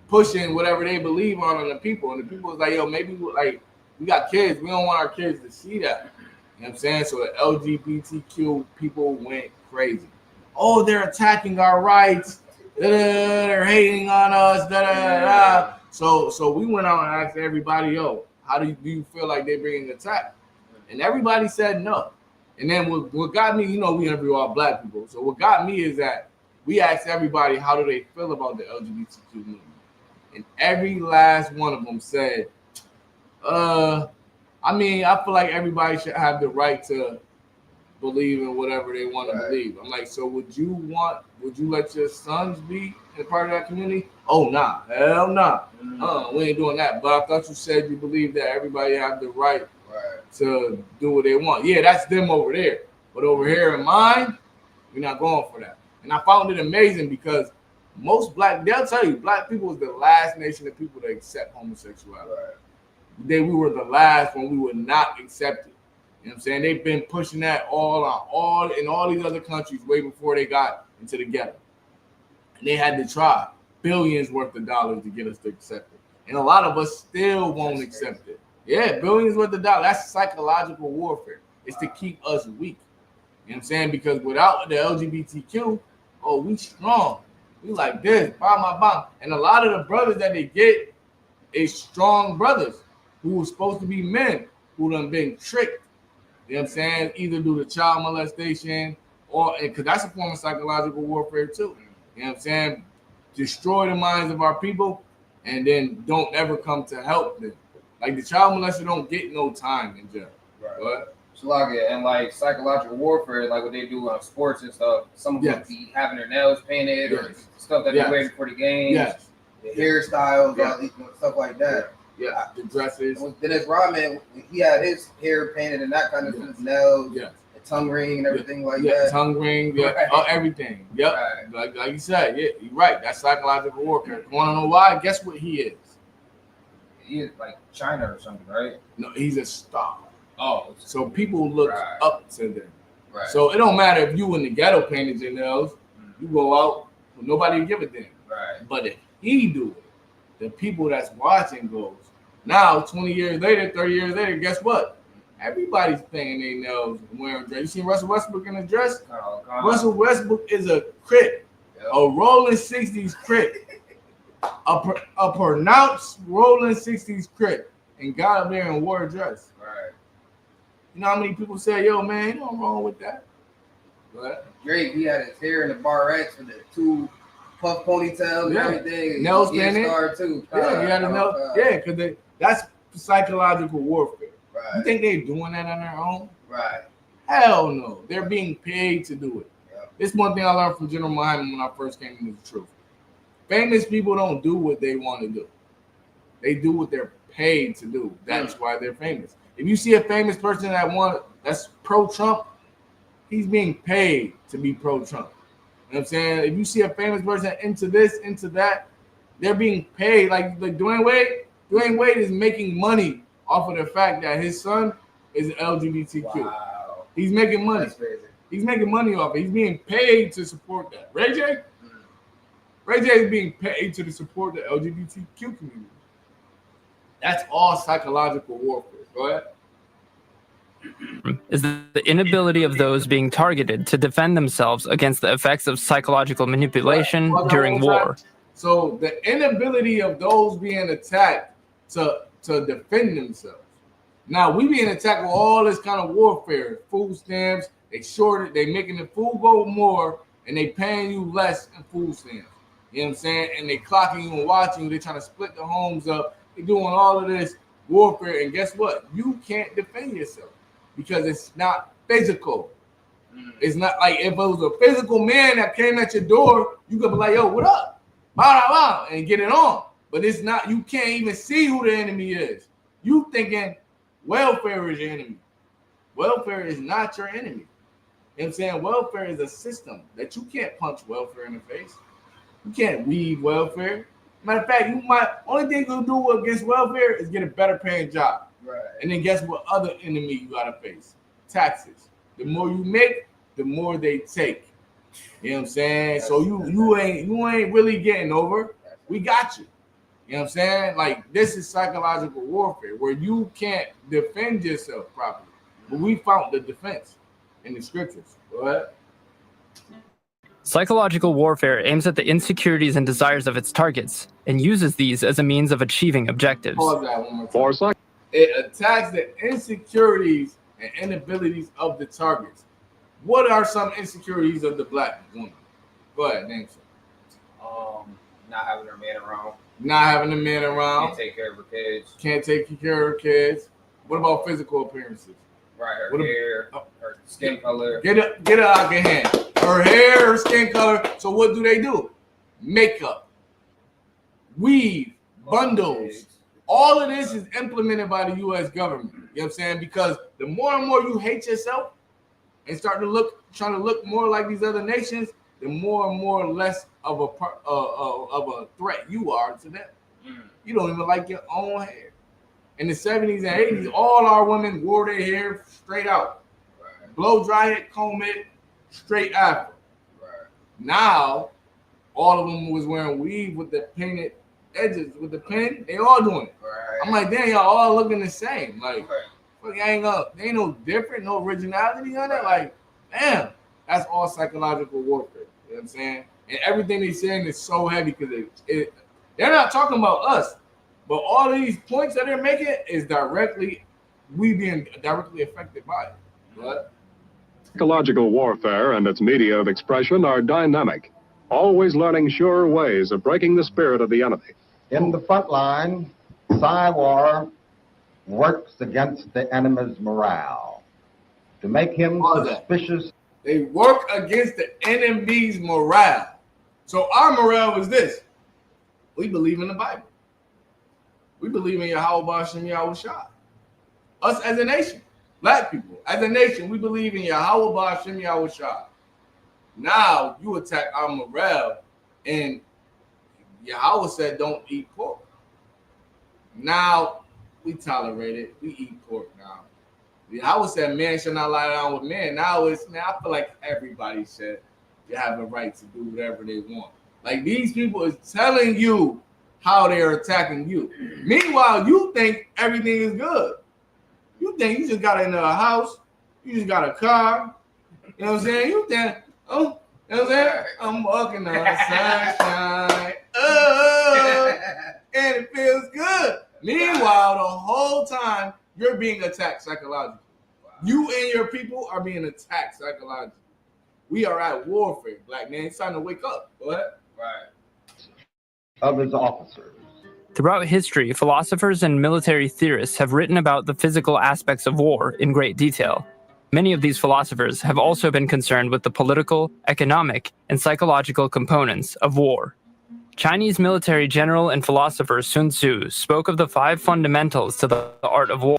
pushing whatever they believe on the people. And the people was like, yo, maybe we got kids, we don't want our kids to see that. You know what I'm saying? So the LGBTQ people went crazy. Oh, they're attacking our rights. They're hating on us. So we went out and asked everybody, yo, how do you feel like they're bringing an attack? And everybody said no. And then what got me, we interview all black people. So what got me is that we asked everybody, how do they feel about the LGBTQ movement? And every last one of them said, I feel like everybody should have the right to believe in whatever they want to believe. I'm like, so would you let your sons be a part of that community? Oh, nah, hell nah. We ain't doing that. But I thought you said you believe that everybody have the right to do what they want. Yeah, that's them over there. But over here in mine, we're not going for that. And I found it amazing because they'll tell you, black people is the last nation of people to accept homosexuality. We were the last when we would not accept it. You know what I'm saying? They've been pushing that in all these other countries way before they got into the ghetto. And they had to try billions worth of dollars to get us to accept it. And a lot of us still won't accept it. Yeah, billions worth of dollars. That's psychological warfare. It's to keep us weak. You know what I'm saying? Because without the LGBTQ, we strong. We like this, bam. And a lot of the brothers that they get is strong brothers who were supposed to be men who done been tricked. You know what I'm saying? Either due to child molestation or because that's a form of psychological warfare too. You know what I'm saying? Destroy the minds of our people and then don't ever come to help them. Like the child molester don't get no time in jail. But and like psychological warfare, like what they do on sports and stuff. Some of them be having their nails painted or stuff that they're waiting for the game. The hairstyles, all these stuff like that. Yeah, the dresses. Dennis Rodman, he had his hair painted and that kind of stuff, nails, the tongue ring and everything like that. Tongue ring, everything. Yep. Right. Like you said, you're right. That's psychological warfare. You want to know why? Guess what he is? He is like China or something, right? No, he's a star. Oh. So people look up to them. Right. So it don't matter if you in the ghetto painted your nails, you go out, nobody will give a damn. Right. But if he do it, the people that's watching goes. Now, 20 years later, 30 years later, guess what? Everybody's painting their nails and wearing dress. You seen Russell Westbrook in a dress? Russell Westbrook is a Crip, a rolling 60s Crip, a pronounced rolling 60s Crip, and got up there and wore a dress. Right. You know how many people say, yo, man, ain't nothing wrong with that. But Drake, he had his hair in the barrettes with the two puff ponytails and everything. Nails painted. Too. He had a nail. Because that's psychological warfare. Right. You think they're doing that on their own? Right. Hell no. They're being paid to do it. Yeah. This is one thing I learned from General Muhammad when I first came into the truth. Famous people don't do what they want to do. They do what they're paid to do. That's why they're famous. If you see a famous person that's pro-Trump, he's being paid to be pro-Trump. You know what I'm saying? If you see a famous person into this, into that, they're being paid. Like Dwayne Wade is making money off of the fact that his son is LGBTQ. Wow. He's making money. That's crazy. He's making money off it. He's being paid to support that. Ray J? Ray J is being paid to support the LGBTQ community. That's all psychological warfare. Go ahead. Is the inability of those being targeted to defend themselves against the effects of psychological manipulation during war. So the inability of those being attacked to defend themselves. Now we being attacked with all this kind of warfare, food stamps, they making the food go more and they paying you less in food stamps. You know what I'm saying? And they clocking you and watching you, they trying to split the homes up, they doing all of this warfare, and guess what? You can't defend yourself because it's not physical. It's not like if it was a physical man that came at your door, you could be like, yo, what up? Blah, blah, blah, and get it on. But it's not, you can't even see who the enemy is. You thinking Welfare is your enemy. Welfare is not your enemy. You know what I'm saying? Welfare is a system that you can't punch welfare in the face. You can't weed welfare. Matter of fact, only thing you'll do against welfare is get a better paying job. Right. And then guess what other enemy you gotta face? Taxes. The more you make, the more they take. You know what I'm saying? So you ain't really getting over. We got you. You know what I'm saying? Like, this is psychological warfare where you can't defend yourself properly. But we found the defense in the scriptures. Go ahead. Psychological warfare aims at the insecurities and desires of its targets and uses these as a means of achieving objectives. Pause that one more time. For psych- It attacks the insecurities and inabilities of the targets. What are some insecurities of the black woman? Go ahead, name some. Not having her man around. Not having a man around. Can't take care of her kids. Can't take care of her kids. What about physical appearances? Right, her What ab- hair, her skin color. Get it out your hand. Her hair, her skin color. So what do? Makeup, weave, bundles. All of this is implemented by the U.S. government. You know what I'm saying? Because the more and more you hate yourself and start to trying to look more like these other nations, the more and more less of a threat you are to them. You don't even like your own hair. In the 70s and 80s, all our women wore their hair straight out. Blow dry it, comb it, straight after. Now, all of them was wearing weave with the painted edges with the pen. They all doing it. I'm like, damn, y'all all looking the same. Like, fuck, ain't no different, no originality on it. Like, damn, that's all psychological warfare. You know what I'm saying? And everything they're saying is so heavy because they're not talking about us, but all of these points that they're making is we being directly affected by it. What? Psychological warfare and its media of expression are dynamic, always learning sure ways of breaking the spirit of the enemy. In the front line, Psy-War works against the enemy's morale to make him suspicious. They work against the enemy's morale. So our morale is this. We believe in the Bible. We believe in Yahweh Bashem Yahushua. Us as a nation, black people, as a nation, we believe in Yahweh Bashem Yahushua. Now you attack our morale, and Yahweh said don't eat pork. Now we tolerate it. We eat pork now. Yahweh said man shall not lie down with man. Now I feel like everybody should have a right to do whatever they want. Like, these people is telling you how they're attacking you. Meanwhile, you think everything is good. You think you just got into a house, you just got a car. You know what I'm saying? You think, oh, you know what I'm saying? I'm walking on the sunshine. Oh, and it feels good. Meanwhile, the whole time you're being attacked psychologically. You and your people are being attacked psychologically. We are at warfare, black man. It's time to wake up. Go ahead. Right. Of his officers. Throughout history, philosophers and military theorists have written about the physical aspects of war in great detail. Many of these philosophers have also been concerned with the political, economic, and psychological components of war. Chinese military general and philosopher Sun Tzu spoke of the 5 fundamentals to the art of war.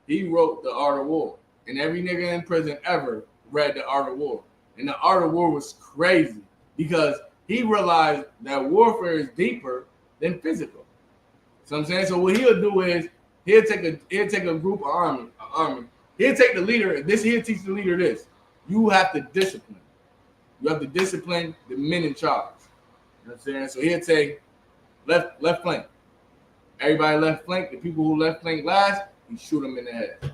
He wrote The Art of War, and every nigga in prison ever read The Art of War. And The Art of War was crazy because he realized that warfare is deeper than physical. So I'm saying, so what he'll do is he'll take a group of army. He'll take the leader. He'll teach the leader this: you have to discipline. You have to discipline the men in charge. You know what I'm saying? So he'll take left flank. Everybody left flank. The people who left flank last, he shoot them in the head.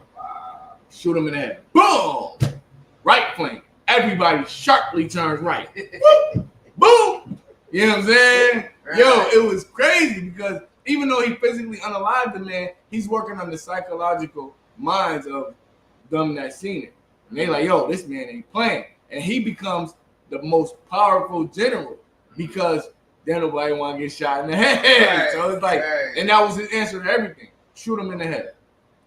Shoot them in the head. Boom. Right flank. Everybody sharply turns right. Boom. You know what I'm saying? Yo, it was crazy because even though he physically unalived the man, he's working on the psychological minds of them that seen it. And they like, yo, this man ain't playing. And he becomes the most powerful general because then nobody want to get shot in the head. Right, so it's like, and that was his answer to everything. Shoot him in the head.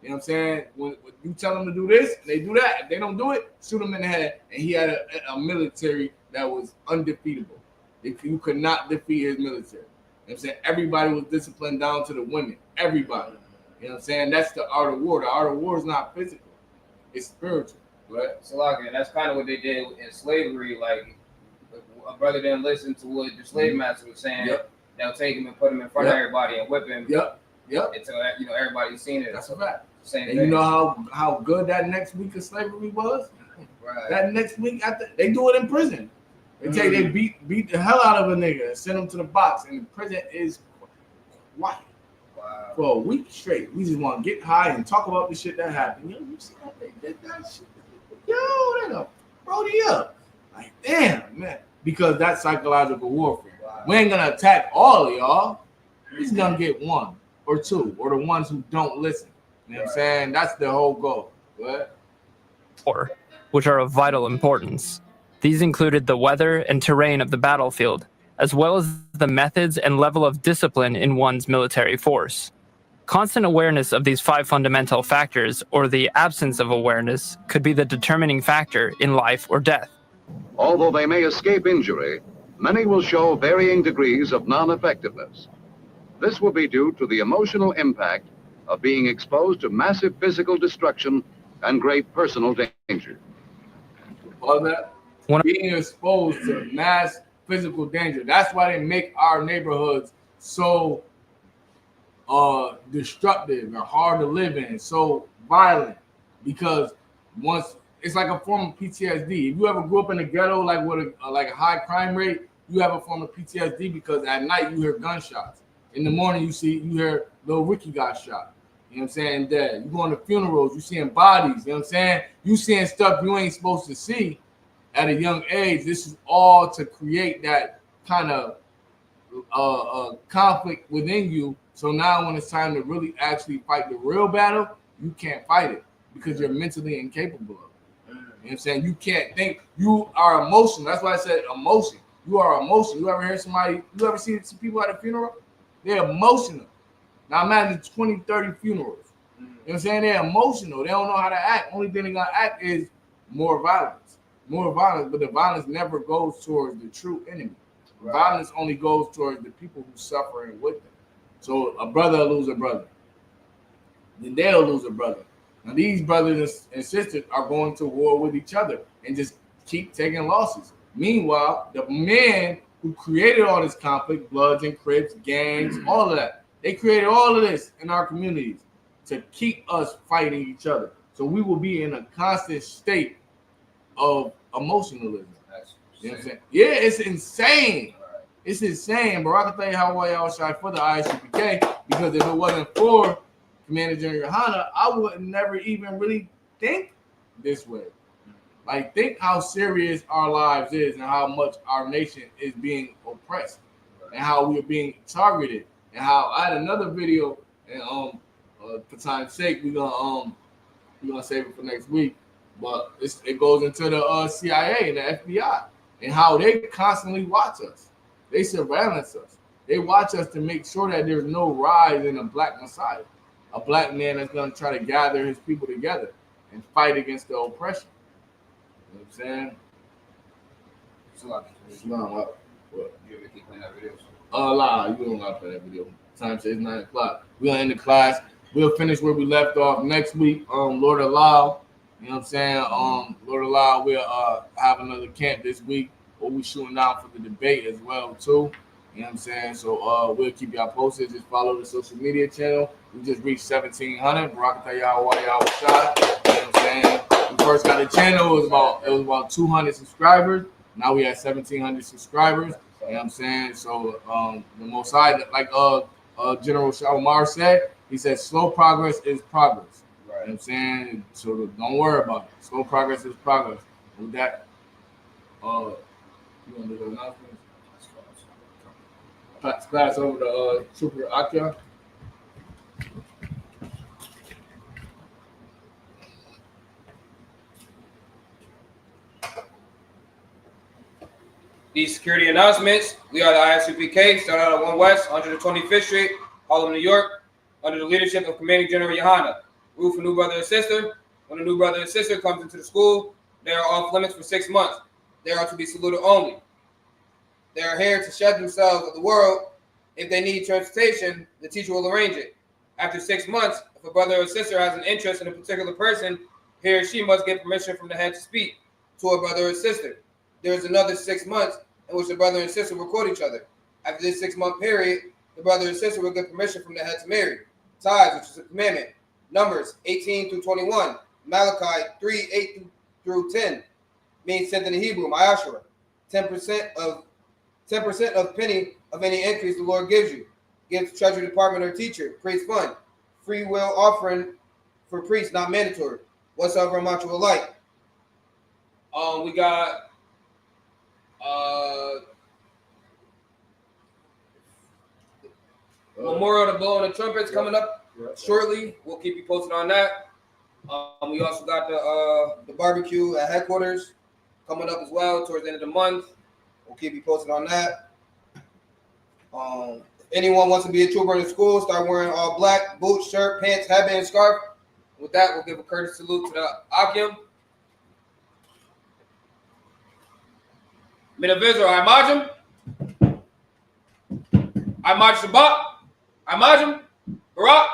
You know what I'm saying? When you tell them to do this, they do that. If they don't do it, shoot them in the head. And he had a military that was undefeatable. You could not defeat his military. You know what I'm saying? Everybody was disciplined down to the women. Everybody. You know You know what I'm saying? That's the art of war. The art of war is not physical. It's spiritual. Right? So like, that's kind of what they did in slavery. Like, a brother didn't listen to what the slave master was saying. Yep. They'll take him and put him in front of everybody and whip him. Yep. Until everybody's seen it. That's a fact. Same and thing. you know how good that next week of slavery was? Right. That next week after they do it in prison. They beat the hell out of a nigga and send him to the box, and the prison is quiet for a week straight. We just want to get high and talk about the shit that happened. Yo, you see how they did that shit? Yo, they gonna Brody up. Like, damn, man. Because that's psychological warfare. Wow. We ain't gonna attack all of y'all. We're just gonna get one or two, or the ones who don't listen. You know what I'm saying? That's the whole goal. What? Which are of vital importance. These included the weather and terrain of the battlefield, as well as the methods and level of discipline in one's military force. Constant awareness of these 5 fundamental factors, or the absence of awareness, could be the determining factor in life or death. Although they may escape injury, many will show varying degrees of non-effectiveness. This will be due to the emotional impact of being exposed to massive physical destruction and great personal danger. All that being exposed to mass physical danger. That's why they make our neighborhoods so destructive and hard to live in, so violent. Because once it's like a form of PTSD. If you ever grew up in the ghetto, like with a high crime rate, you have a form of PTSD because at night you hear gunshots. In the morning you hear little Ricky got shot. You know what I'm saying? Dead. You going to funerals, you seeing bodies. You know what I'm saying? You seeing stuff you ain't supposed to see at a young age. This is all to create that kind of conflict within you. So now when it's time to really actually fight the real battle, you can't fight it because you're mentally incapable of it. You know what I'm saying? You can't think. You are emotional. That's why I said emotion. You are emotional. You ever see some people at a funeral? They're emotional. Now imagine 20, 30 funerals. You know what I'm saying? They're emotional. They don't know how to act. Only thing they got to act is more violence. More violence, but the violence never goes towards the true enemy. Right. Violence only goes towards the people who suffering with them. So a brother will lose a brother. Then they'll lose a brother. Now these brothers and sisters are going to war with each other and just keep taking losses. Meanwhile, the men who created all this conflict, Bloods and Crips, gangs, all of that, they created all of this in our communities to keep us fighting each other. So we will be in a constant state of emotionalism. You know what I'm saying? Yeah, it's insane. It's insane, bro. I can tell you how well y'all shot for the ISUPK, because if it wasn't for Commander General Yohana, I would never even really think this way. Like, think how serious our lives is and how much our nation is being oppressed and how we are being targeted. And how I had another video, and for time's sake, we're gonna save it for next week. But it goes into the CIA and the FBI and how they constantly watch us. They surveillance us. They watch us to make sure that there's no rise in a black Messiah, a black man that's gonna try to gather his people together and fight against the oppression. You know what I'm saying? What? You ever keep playing that video? You don't gotta play that video. Time says 9 o'clock. We're gonna end the class. We'll finish where we left off next week. Lord allow. You know what I'm saying? Lord allow, we'll have another camp this week, or we shooting down for the debate as well too. You know what I'm saying? So we'll keep y'all posted. Just follow the social media channel. We just reached 1,700. Barakatah while y'all was shot. You know what I'm saying? We first got the channel, it was about 200 subscribers. Now we have 1,700 subscribers. You know what I'm saying? So the Most High, like General Shalimar said, he said slow progress is progress. Right. You know what I'm saying? So don't worry about it. Slow progress is progress. With that, you want to do the announcements? Class over to Trooper Akia. These security announcements. We are the ISUPK, started out at 1 West, 125th Street, Harlem, New York, under the leadership of Commanding General Yohana. Rule for new brother and sister. When a new brother and sister comes into the school, they are off limits for 6 months. They are to be saluted only. They are here to shed themselves of the world. If they need transportation, the teacher will arrange it. After 6 months, If a brother or sister has an interest in a particular person, he or she must get permission from the head to speak to a brother or sister. There is another 6 months in which the brother and sister will court each other. After this 6-month period, the brother and sister will get permission from the head to marry. Tithes, which is a commandment. Numbers 18 through 21. Malachi 3, 8 through 10. Means 10th in the Hebrew, Ma'ashara. 10% of penny of any increase the Lord gives you. Give to treasury department or teacher, priest fund. Free will offering for priests, not mandatory. Whatsoever amount you would like. We got Memorial to blowing the trumpets coming up shortly. We'll keep you posted on that. We also got the barbecue at headquarters coming up as well towards the end of the month. We'll keep you posted on that. If anyone wants to be a trooper in the school, start wearing all black, boots, shirt, pants, headband, and scarf. With that, we'll give a courteous salute to the Akim. Men of Israel, I Majim. I Maj Shabbat. I Majim. Barak.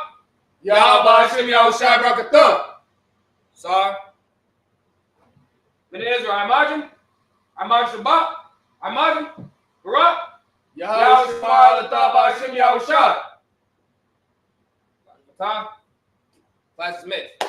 Yahweh Hashem Yahushai Barakatuh. Sorry. Men of Israel, I Majim. I Maj Shabbat. I Majim. Barak. Yahweh Hashem Yahushai. Class dismissed.